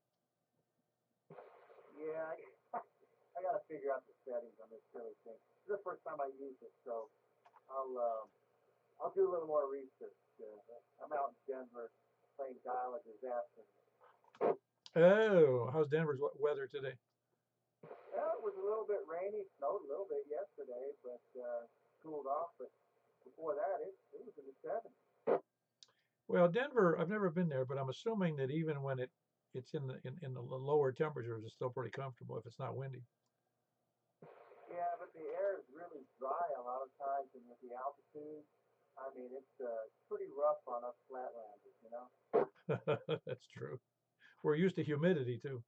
Yeah, I got to figure out the settings on this silly thing. This is the first time I use it, so I'll do a little more research. I'm out in Denver playing Dial of Disaster. Oh, how's Denver's weather today? Well, it was a little bit rainy, snowed a little bit yesterday, but cooled off. But before that, it was in the 70s. Well, Denver, I've never been there, but I'm assuming that even when it's in the lower temperatures, it's still pretty comfortable if it's not windy. Yeah, but the air is really dry a lot of times, and with the altitude, I mean, it's pretty rough on us flatlanders, you know? That's true. We're used to humidity too.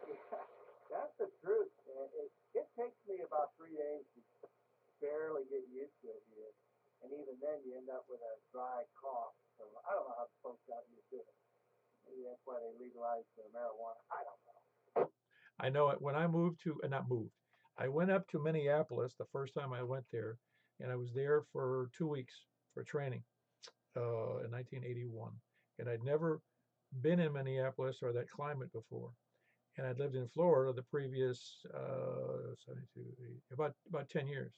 Yeah, that's the truth. It takes me about 3 days to barely get used to it here. And even then, you end up with a dry cough. So I don't know how the folks out here do it. Maybe that's why they legalized marijuana. I don't know. I know it when I moved to, not moved, I went up to Minneapolis the first time I went there, and I was there for 2 weeks for training in 1981. And I'd never been in Minneapolis or that climate before. And I'd lived in Florida the previous about 10 years.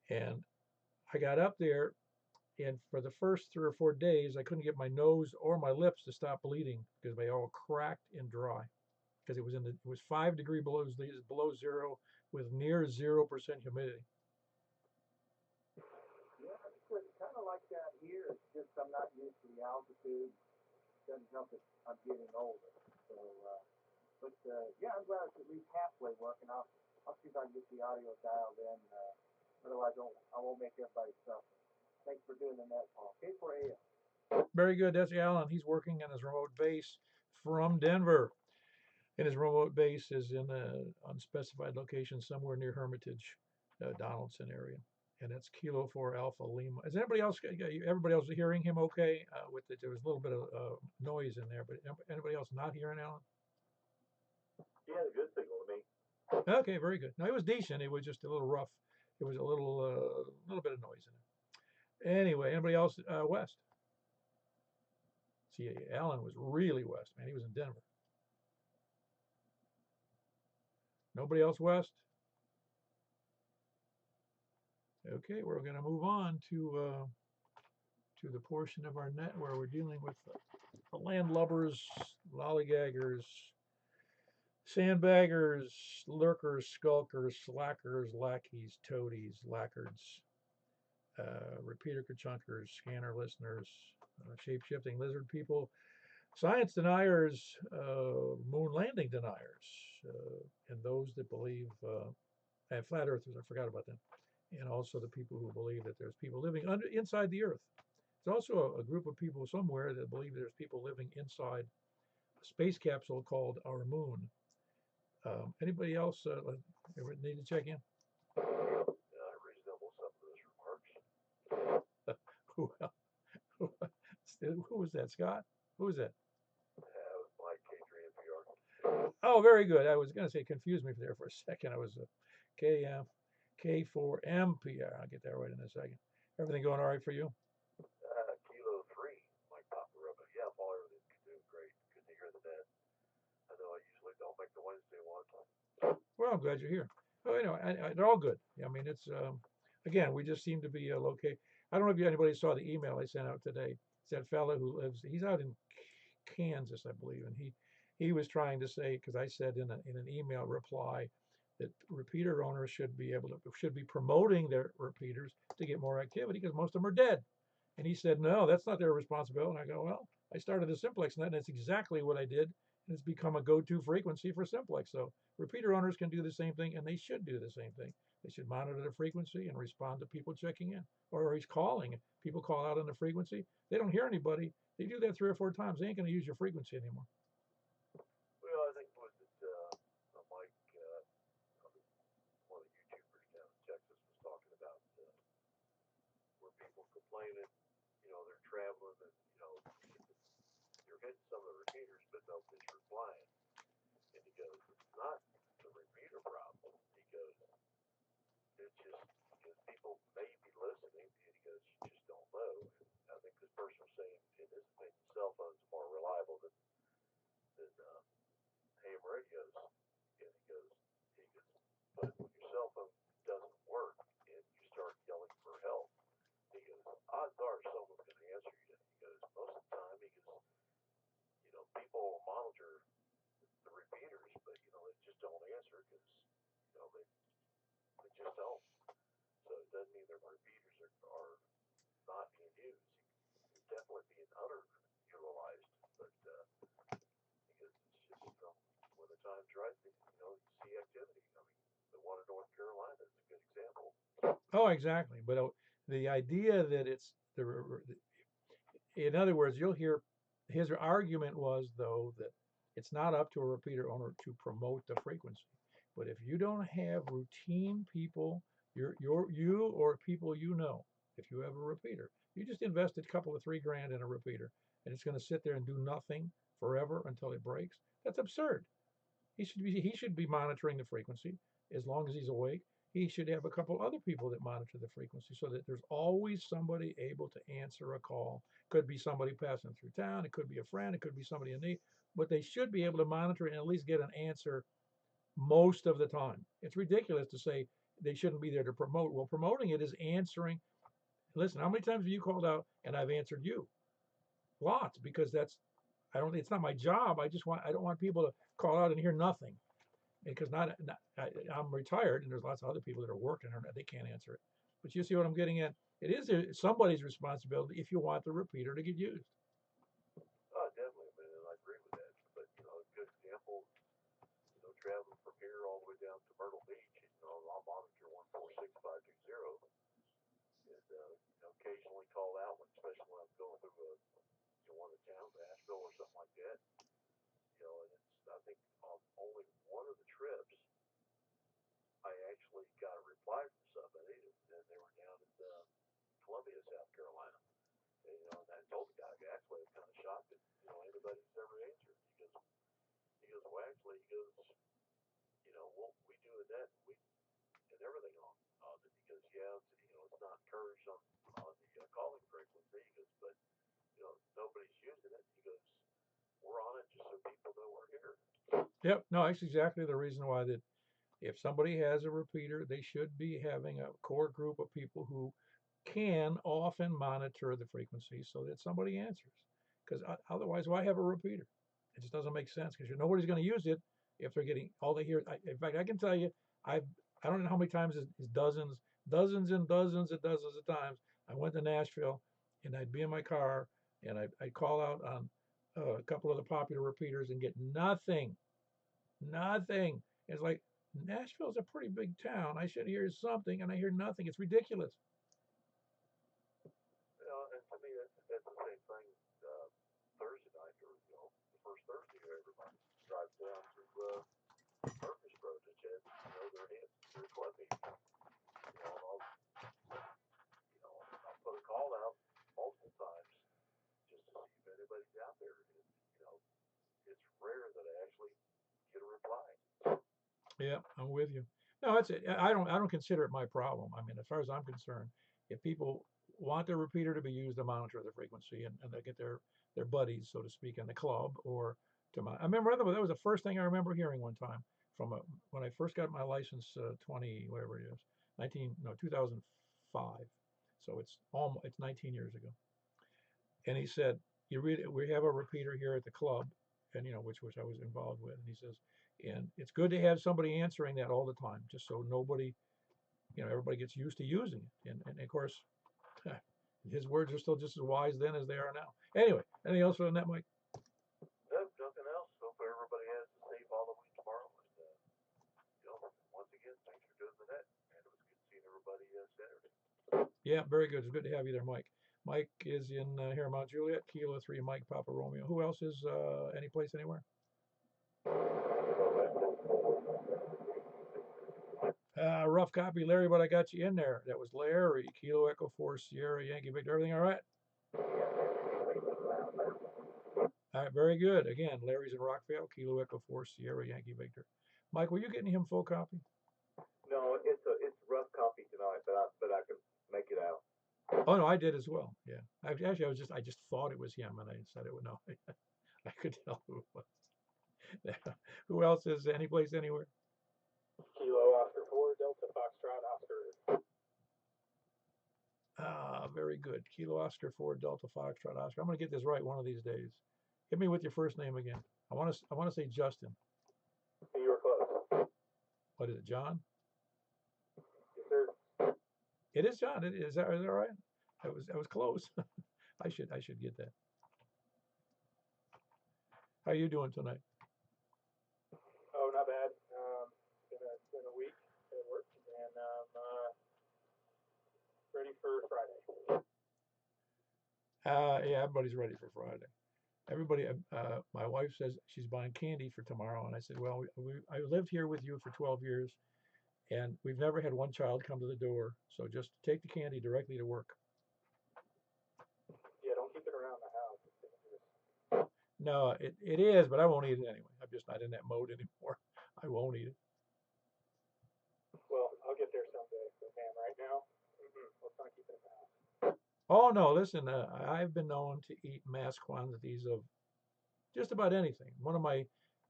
And I got up there, and for the first 3 or 4 days, I couldn't get my nose or my lips to stop bleeding because they all cracked and dry. Because it was 5 degrees below zero with near 0% humidity. Yeah, it's kind of like that here. It's just I'm not used to the altitude. It doesn't help that I'm getting older. So, yeah, I'm glad it's at least halfway working. I'll see if I can get the audio dialed in. Otherwise, I won't make everybody suffer. Thanks for doing the net, Paul. K4AF. Very good. That's Alan. He's working on his remote base from Denver. And his remote base is in an unspecified location somewhere near Hermitage, Donaldson area. And that's Kilo 4 Alpha Lima. Is everybody else hearing him okay? There was a little bit of noise in there, but anybody else not hearing Alan? Yeah, good signal to me. Okay, very good. No, it was decent. It was just a little rough. It was a little bit of noise in it. Anyway, anybody else west? See, Alan was really west, man. He was in Denver. Nobody else west? Okay, we're going to move on to the portion of our net where we're dealing with the landlubbers, lollygaggers, sandbaggers, lurkers, skulkers, slackers, lackeys, toadies, lackards, repeater kachunkers, scanner listeners, shape-shifting lizard people, science deniers, moon landing deniers, and those that believe, and flat earthers, I forgot about them, and also the people who believe that there's people living inside the earth. There's also a group of people somewhere that believe there's people living inside a space capsule called our moon. Anybody else need to check in? Reasonable some of those remarks. who, who was that, Scott? Who was that? Mike K3NPR. Oh, very good. I was going to say confuse me there for a second. I was K4MPR. I'll get that right in a second. Everything going all right for you? Kilo 3, Mike Papa Rubba. Yeah, Paul, everything's doing great. Good to hear that. I know I usually don't make the Wednesday one. Well, I'm glad you're here. anyway, they're all good. I mean, it's again, we just seem to be located. I don't know if anybody saw the email I sent out today. It's that fella who lives. He's out in Kansas, I believe, and he was trying to say, because I said in an email reply that repeater owners should be promoting their repeaters to get more activity because most of them are dead. And he said, no, that's not their responsibility. And I go, well, I started a Simplex net, and that's exactly what I did. And it's become a go-to frequency for Simplex. So repeater owners can do the same thing, and they should do the same thing. They should monitor the frequency and respond to people checking in. Or he's calling. People call out on the frequency. They don't hear anybody. They do that 3 or 4 times. They ain't going to use your frequency anymore. Well, I think was it Mike, one of the YouTubers down in Texas was talking about where people complaining, they're traveling and you're hitting some of the repeaters, but nobody's replying. And he goes, it's not the repeater problem. He goes, it's just because people may be listening, and he goes, you just don't know. And I think this person was saying, in his opinion, cell phones are more reliable than ham radios. And he goes, but when your cell phone doesn't work and you start yelling for help, he goes, odds are someone's going to answer you. He goes, most of the time, he goes, people will monitor the repeaters, but they just don't answer because they just don't. So it doesn't mean their repeaters are not being used. It's definitely being underutilized, but because it's just when the time's right, you see activity. I mean, the one in North Carolina is a good example. Oh, exactly. But the idea that it's in other words, you'll hear his argument was though that it's not up to a repeater owner to promote the frequency. But if you don't have routine people, you or people if you have a repeater, you just invested a couple of $3 grand in a repeater, and it's going to sit there and do nothing forever until it breaks. That's absurd. He should be monitoring the frequency as long as he's awake. He should have a couple other people that monitor the frequency so that there's always somebody able to answer a call. Could be somebody passing through town. It could be a friend. It could be somebody in need. But they should be able to monitor and at least get an answer most of the time. It's ridiculous to say they shouldn't be there to promote. Well, promoting it is answering. Listen, how many times have you called out and I've answered you? Lots, because it's not my job. I don't want people to call out and hear nothing because I'm retired and there's lots of other people that are working and they can't answer it. But you see what I'm getting at? It is somebody's responsibility if you want the repeater to get used. Oh, definitely, man, and I agree with that. But a good example, traveling from here all the way down to Myrtle Beach, I'll monitor 146520, and occasionally call out, especially when I'm going through one of the towns, Asheville or something like that. And I think on only one of the trips, I actually got a reply from somebody, and they were down in Columbia, South Carolina. And I told the guy, actually, I'm kind of shocked that anybody's ever answered. He goes, well, actually, we do the net, and everything on it. Because it's not encouraged on the calling frequency. He goes, but nobody's using it. He goes, we're on it just so people know we're here. Yep, no, that's exactly the reason why that if somebody has a repeater, they should be having a core group of people who can often monitor the frequency so that somebody answers. Because otherwise, why have a repeater? It just doesn't make sense because nobody's going to use it if they're getting all they hear. In fact, I can tell you, I don't know how many times it's dozens and dozens and dozens of times. I went to Nashville and I'd be in my car and I'd call out on a couple of the popular repeaters and get nothing. Nothing. It's like Nashville's a pretty big town. I should hear something, and I hear nothing. It's ridiculous. And to me, that's the same thing. Thursday night, or the first Thursday of every month, drive down to Murfreesboro to check, their club meeting. I'll put a call out multiple times just to see if anybody's out there. And, it's rare that I actually get a reply. Yeah, I'm with you. No, that's it. I don't consider it my problem. I mean, as far as I'm concerned, if people want their repeater to be used to monitor the frequency and they get their buddies, so to speak, in the club or I remember that was the first thing I remember hearing one time when I first got my license, 20 whatever it is, 2005. So it's 19 years ago. And he said, we have a repeater here at the club, and which I was involved with. And he says, and it's good to have somebody answering that all the time, just so nobody, everybody gets used to using it. And of course, his words are still just as wise then as they are now. Anyway, anything else on that, Mike? Nope, nothing else. Hope everybody has a safe Halloween tomorrow. And once again, thanks for doing the net. And it was good seeing everybody Saturday. Yeah, very good. It's good to have you there, Mike. Mike is in here, Mount Juliet, Kilo 3, Mike, Papa Romeo. Who else is any place, anywhere? Rough copy, Larry, but I got you in there. That was Larry, Kilo Echo 4, Sierra, Yankee Victor. Everything all right? All right, very good. Again, Larry's in Rockville, Kilo Echo 4, Sierra, Yankee Victor. Mike, were you getting him full copy? No, it's rough copy tonight, but I can make it out. Oh no, I did as well. Yeah, actually, I just thought it was him, and I said it would no. I could tell who it was. Who else is any place, anywhere? Kilo Oscar 4, Delta Foxtrot Oscar. Very good. Kilo Oscar 4, Delta Foxtrot Oscar. I'm going to get this right one of these days. Hit me with your first name again. I want to say Justin. You were close. What is it, John? Yes, sir. It is John. Is that right? I was close. I should get that. How are you doing tonight? Oh, not bad. It's been a week at work, and ready for Friday. Yeah, everybody's ready for Friday. Everybody, my wife says she's buying candy for tomorrow, and I said, well, I lived here with you for 12 years, and we've never had one child come to the door, so just take the candy directly to work. Yeah, don't keep it around the house. It's dangerous. No, it is, but I won't eat it anyway. I'm just not in that mode anymore. I won't eat it. Well, I'll get there someday, but man, right now, let's not keep it in the house. Oh no, listen, I've been known to eat mass quantities of just about anything. One of my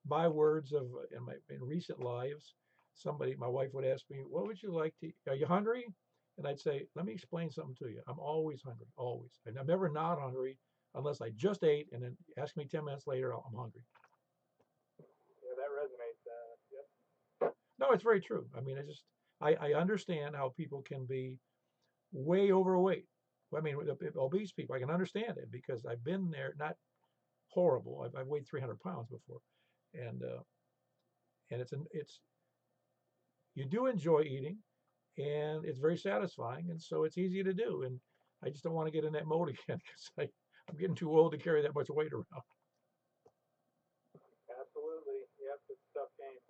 bywords in recent lives, my wife would ask me, "What would you like to eat? Are you hungry?" And I'd say, "Let me explain something to you. I'm always hungry, always. And I'm never not hungry unless I just ate and then ask me 10 minutes later, I'm hungry." Yeah, that resonates. Yep. No, it's very true. I mean, I understand how people can be way overweight. I mean, with obese people, I can understand it because I've been there. Not horrible. I've weighed 300 pounds before, and it's you do enjoy eating, and it's very satisfying, and so it's easy to do. And I just don't want to get in that mode again because I'm getting too old to carry that much weight around. Absolutely. Yep, it's a tough game.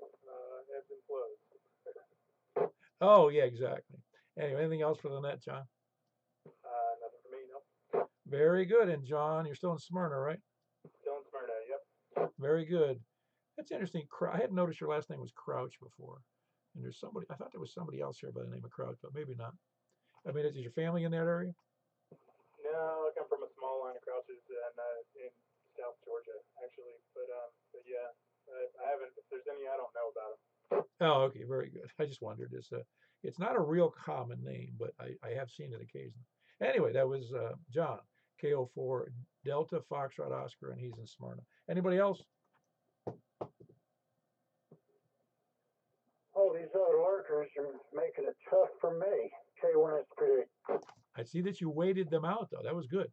Ebbs and flows. Oh yeah, exactly. Anyway, anything else for the net, John? Nothing for me, no. Very good. And John, you're still in Smyrna, right? Still in Smyrna, yep. Very good. That's interesting. I hadn't noticed your last name was Crouch before. And there's somebody, I thought there was somebody else here by the name of Crouch, but maybe not. I mean, is your family in that area? No, I come from a small line of crouches in South Georgia, actually. But yeah, I haven't. If there's any, I don't know about them. Oh, okay, very good. I just wondered. It's not a real common name, but I have seen it occasionally. Anyway, that was John, KO4 Delta Foxtrot Oscar, and he's in Smyrna. Anybody else? Oh, these other lurkers are making it tough for me. K1 is pretty. I see that you waited them out, though. That was good.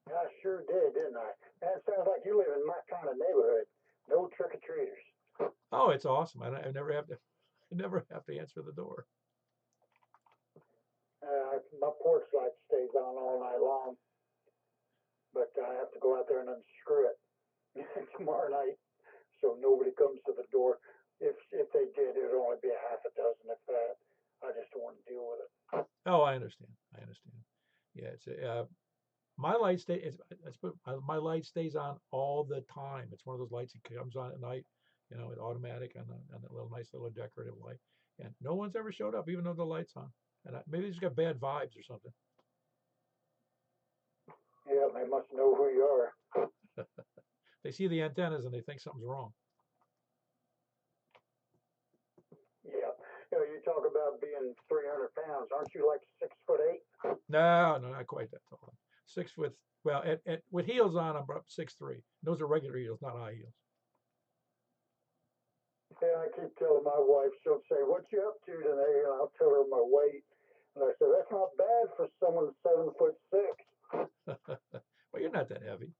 I sure did, didn't I? And it sounds like you live in my kind of neighborhood. No trick-or-treaters. Oh, it's awesome. I never have to, I never have to answer the door. My porch light stays on all night long, but I have to go out there and unscrew it tomorrow night, so nobody comes to the door. If they did, it would only be a half a dozen, if that. I just don't want to deal with it. Oh, I understand. Yeah, it's my light my light stays on all the time. It's one of those lights that comes on at night, it's automatic on that little nice little decorative light. And no one's ever showed up, even though the light's on. And maybe they just got bad vibes or something. Yeah, they must know who you are. They see the antennas and they think something's wrong. talk about being 300 pounds. Aren't you like 6'8"? No, not quite that tall. 6 foot. Well, with heels on, I'm about 6'3". Those are regular heels, not high heels. Yeah, I keep telling my wife, she'll say, "What you up to today?" And I'll tell her my weight. And I said, "That's not bad for someone 7'6". Well, you're not that heavy.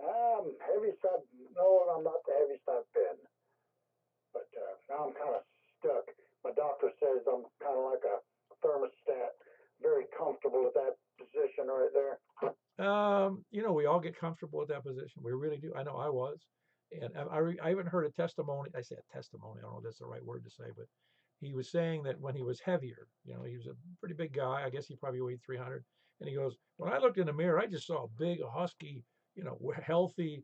I'm heavy side. No, I'm not the heavy side Ben. But now I'm kind of stuck. My doctor says I'm kind of like a thermostat. Very comfortable with that position right there. We all get comfortable with that position. We really do. I know I was. And I even heard a testimony. I say a testimony. I don't know if that's the right word to say, but he was saying that when he was heavier, he was a pretty big guy. I guess he probably weighed 300. And he goes, when I looked in the mirror, I just saw a big, husky, healthy,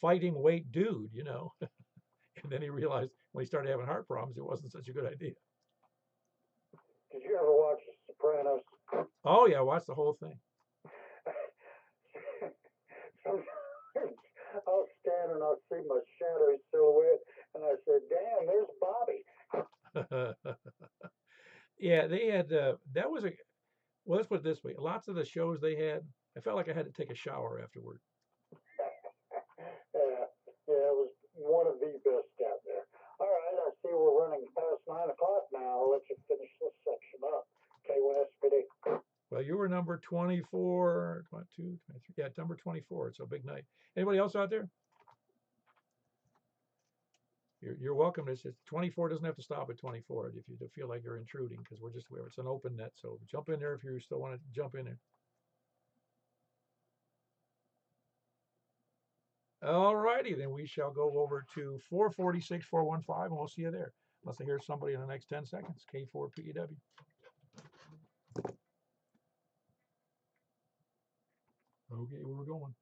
fighting weight dude, And then he realized when he started having heart problems, it wasn't such a good idea. Did you ever watch The Sopranos? Oh, yeah, watch the whole thing. Sometimes I'll stand and I'll see my shadowy silhouette, and I said, "Damn, there's Bobby." Yeah, they had, that was well, let's put it this way. Lots of the shows they had, I felt like I had to take a shower afterward. Yeah, it was one of the best out there. All right, I see we're running past 9 o'clock now. I'll let you finish this section up. K1SPD. Well, you were number 24, 22, 23. Yeah, number 24. It's a big night. Anybody else out there? You're welcome. It's 24 doesn't have to stop at 24 if you feel like you're intruding, because it's an open net. So jump in there if you still want to jump in there. All righty, then we shall go over to 446 415, and we'll see you there. Unless I hear somebody in the next 10 seconds. K4PEW. Okay, where we're going.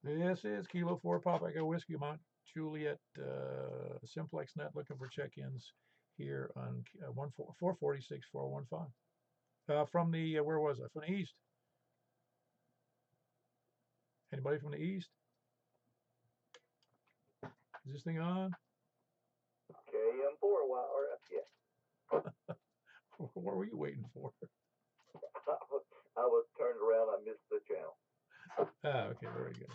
This is Kilo 4 Papa Echo Whiskey Mount Juliet Simplex Net, looking for check-ins here on 446 415. From the, where was I? From the east. Anybody from the east? Is this thing on? KM4, yeah. What were you waiting for? I was turned around. I missed the channel. Okay, very good.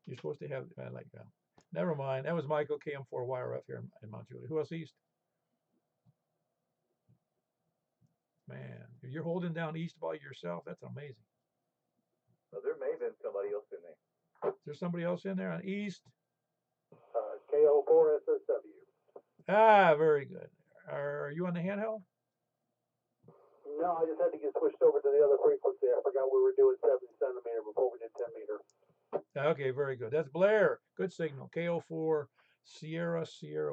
You're supposed to have, I like that. Never mind. That was Michael, KM4 YRF here in Mount Juliet. Who else east? Man, if you're holding down east by yourself, that's amazing. Well, there may have been somebody else in there. Is there somebody else in there on east? KO4SSW. Very good. Are you on the handheld? No, I just had to get switched over to the other frequency. I forgot we were doing 70 centimeter before we did 10 meter. Okay, very good. That's Blair. Good signal. KO4 Sierra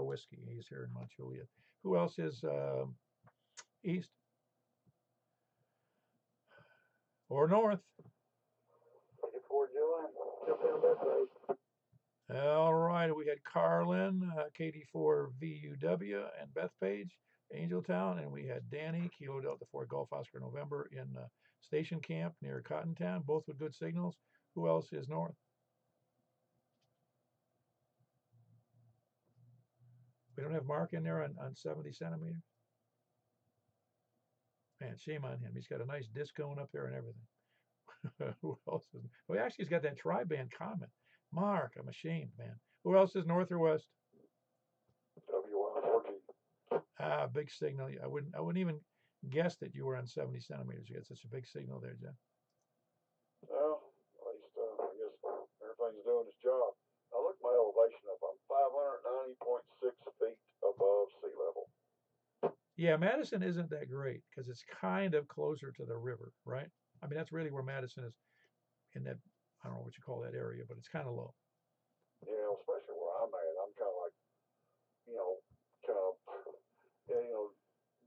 Whiskey. He's here in Mount Juliet. Who else is east? Or north? 84 Juliet. Jump in that way. All right. We had Carlin, KD4VUW, and Bethpage, Angeltown. And we had Danny, Kilo Delta 4 Golf Oscar November in Station Camp near Cottontown, both with good signals. Who else is north? We don't have Mark in there on 70 centimeters. Man, shame on him. He's got a nice disc going up there and everything. Who else is? Well, actually, he's got that tri-band comment. Mark, I'm ashamed, man. Who else is north or west? W140. Big signal. I wouldn't even guess that you were on 70 centimeters. You got such a big signal there, Jeff. Well, at least I guess everything's doing its job. I looked my elevation up. I'm 590.6 feet above sea level. Yeah, Madison isn't that great because it's kind of closer to the river, right? I mean, that's really where Madison is, in that, I don't know what you call that area, but it's kind of low. Yeah, especially where I'm at. I'm kind of like,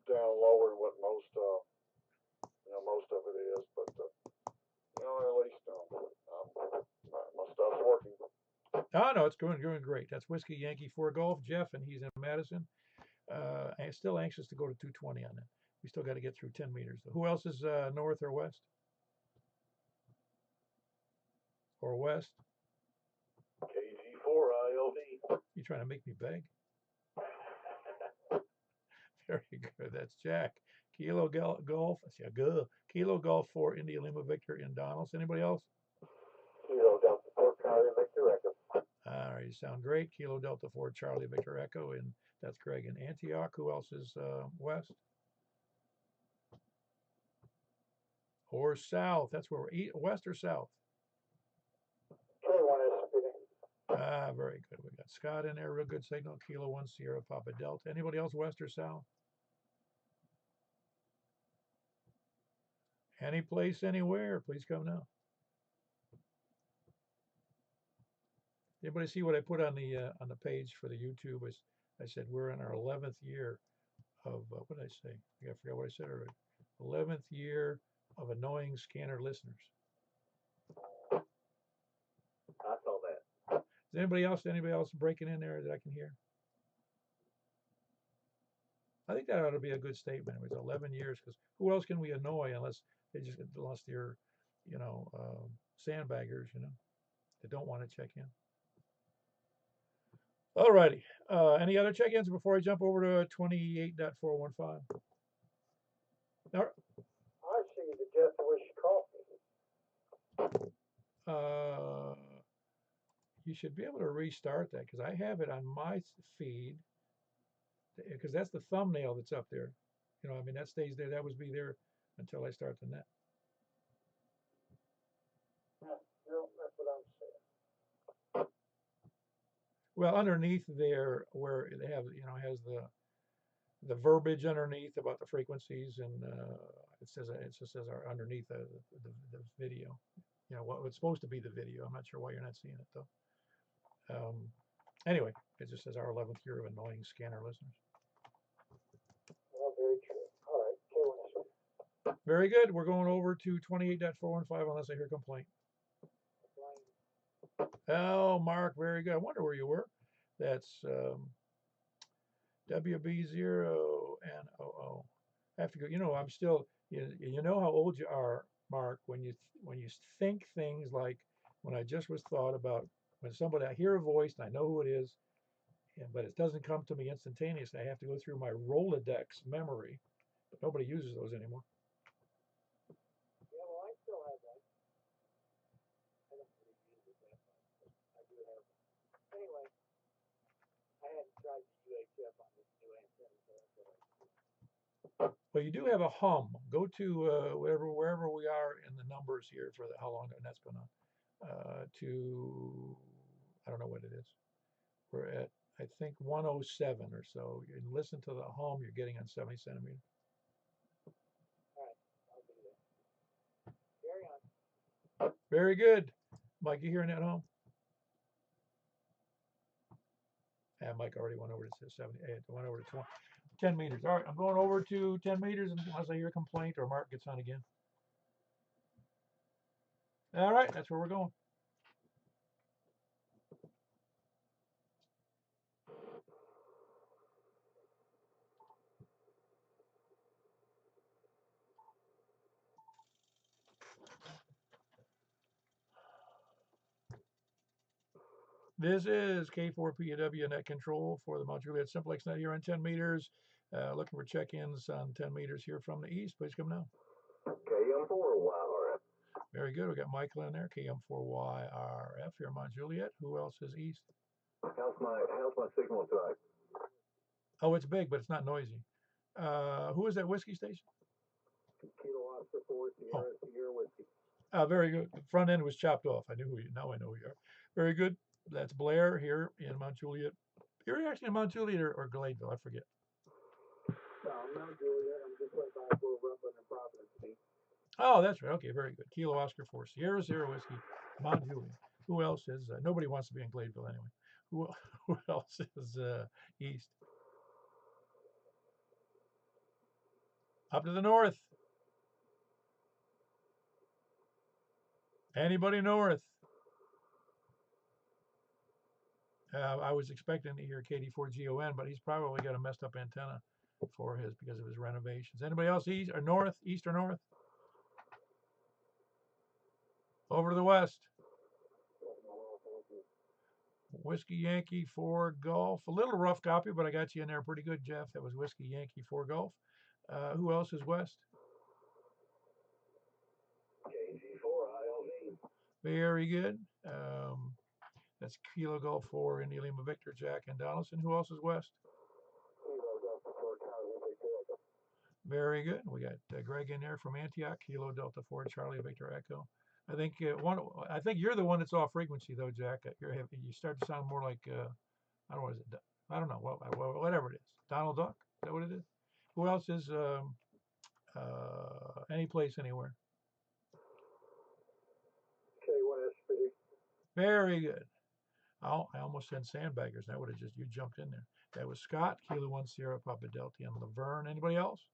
down lower than what most of it is. But, at least my stuff's working. Oh, no, it's going great. That's Whiskey Yankee 4 Golf, Jeff, and he's in Madison. I'm still anxious to go to 220 on that. We still got to get through 10 meters. Who else is north or west? KG4 4ILV. You trying to make me beg? Very good. That's Jack. Kilo Golf. Yeah, good. Kilo Golf 4 India Lima Victor in Donalds. Anybody else? Kilo Delta 4 Charlie Victor Echo. All right, you sound great. Kilo Delta 4 Charlie Victor Echo, and that's Greg in Antioch. Who else is west? Or south? That's where we're west or south? K1SP. Very good. We got Scott in there. Real good signal. Kilo 1 Sierra Papa Delta. Anybody else west or south? Any place, anywhere, please come now. Anybody see what I put on the page for the YouTube? I said we're in our 11th year of what did I say? I forgot what I said already. 11th year of annoying scanner listeners. I saw that. Is anybody else breaking in there that I can hear? I think that ought to be a good statement. It was 11 years, because who else can we annoy unless they're, sandbaggers, that don't want to check in. All righty. Any other check-ins before I jump over to 28.415? I see the Just Wish Coffee. You should be able to restart that, because I have it on my feed, because that's the thumbnail that's up there. That stays there. That would be there until I start the net. That's what I'm saying. Well, underneath there, where it has the verbiage underneath about the frequencies, and it just says underneath the video. What's supposed to be the video. I'm not sure why you're not seeing it though. Anyway, it just says our 11th year of annoying scanner listeners. Well, very true. All right, K1SP. Very good. We're going over to 28.415 unless I hear complaint. Oh, Mark, very good. I wonder where you were. That's WB0NOO. I have to go. I'm still. You know how old you are, Mark, when you think things like when I just was thought about when I hear a voice and I know who it is, but it doesn't come to me instantaneously. I have to go through my Rolodex memory, but nobody uses those anymore. Yeah, well, I still have that. I don't really use it that much, but I do have it. Anyway, I hadn't tried the UHF on this new antenna, so that's what I do. Well, you do have a hum. Go to wherever we are in the numbers here for how long the net's been on. To I don't know what it is. We're at I think 107 or so. You can listen to the hum you're getting on 70 centimeter. All right, I'll do that. Carry on. Very good, Mike. You hearing that hum? Yeah, Mike already went over to 70. Went over to 10 meters. All right, I'm going over to 10 meters unless I hear a complaint or Mark gets on again. All right, that's where we're going. This is K4PW net control for the Mount Juliet Simplex net here on 10 meters. Looking for check-ins on 10 meters here from the east. Please come now. KM4YRF. Very good. We got Michael in there. KM4YRF here on Mount Juliet. Who else is east? How's my signal tonight? Oh, it's big, but it's not noisy. Who is that whiskey station? Kilo Oscar 4 Sierra Whiskey. Very good. The front end was chopped off. I know who you are. Very good. That's Blair here in Mount Juliet. You're actually in Mount Juliet or Gladeville, I forget. No, I'm not Juliet. I'm just went by for Rutland and Providence. Oh, that's right. Okay, very good. Kilo Oscar 4 Sierra Zero Whiskey, Mount Juliet. Who else is? Nobody wants to be in Gladeville anyway. Who else is east? Up to the north. Anybody north? I was expecting to hear KD4GON, but he's probably got a messed up antenna because of his renovations. Anybody else east or north? East or north? Over to the west. Whiskey Yankee 4 Golf. A little rough copy, but I got you in there pretty good, Jeff. That was Whiskey Yankee 4 Golf. Who else is west? KG4ILV. Very good. That's Kilo Golf 4 India Lima Victor, Jack and Donaldson. Who else is west? Kilo Delta 4 Charlie Victor Echo. Very good. We got Greg in there from Antioch, Kilo Delta 4 Charlie Victor Echo. I think I think you're the one that's off frequency though, Jack. You start to sound more like I don't know. Is it? I don't know. Whatever it is. Donald Duck. Is that what it is? Who else is any place anywhere? K1SP. Very good. I almost said Sandbaggers. That would have just you jumped in there. That was Scott, Kilo 1 Sierra Papa Delta and Laverne. Anybody else?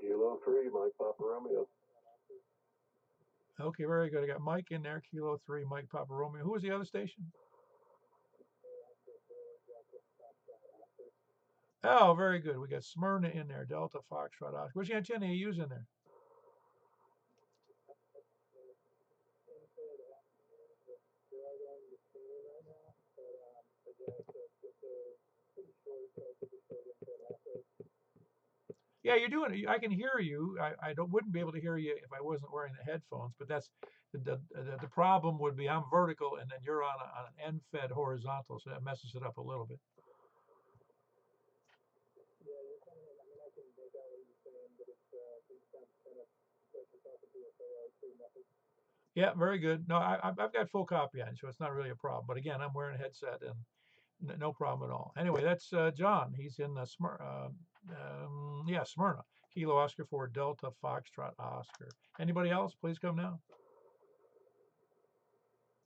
Kilo 3 Mike Papa Romeo. Okay, very good. I got Mike in there, Kilo 3 Mike Papa Romeo. Who was the other station? Oh, very good. We got Smyrna in there, Delta Foxtrot Oscar. Which antenna are you using there? Yeah, you're doing it. I can hear you. I wouldn't be able to hear you if I wasn't wearing the headphones. But that's the problem would be I'm vertical and then you're on an end fed horizontal, so that messes it up a little bit. Yeah, very good. No, I've got full copy on, so it's not really a problem. But again, I'm wearing a headset and no problem at all. Anyway, that's John. He's in Smyrna. Smyrna. Kilo Oscar 4 Delta Foxtrot Oscar. Anybody else? Please come now.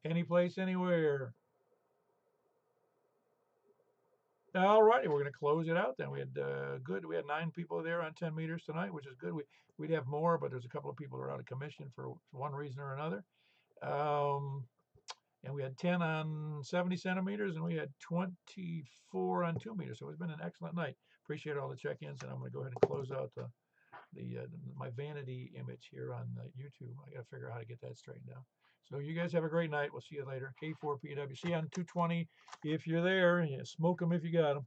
Any place, anywhere. All righty, we're going to close it out then. We had good. We had 9 people there on 10 meters tonight, which is good. We'd have more, but there's a couple of people that are out of commission for one reason or another. And we had 10 on 70 centimeters, and we had 24 on 2 meters. So it's been an excellent night. Appreciate all the check-ins, and I'm going to go ahead and close out my vanity image here on YouTube. I got to figure out how to get that straightened out. So you guys have a great night. We'll see you later. K4PW. See you on 220 if you're there. Yeah, smoke them if you got them.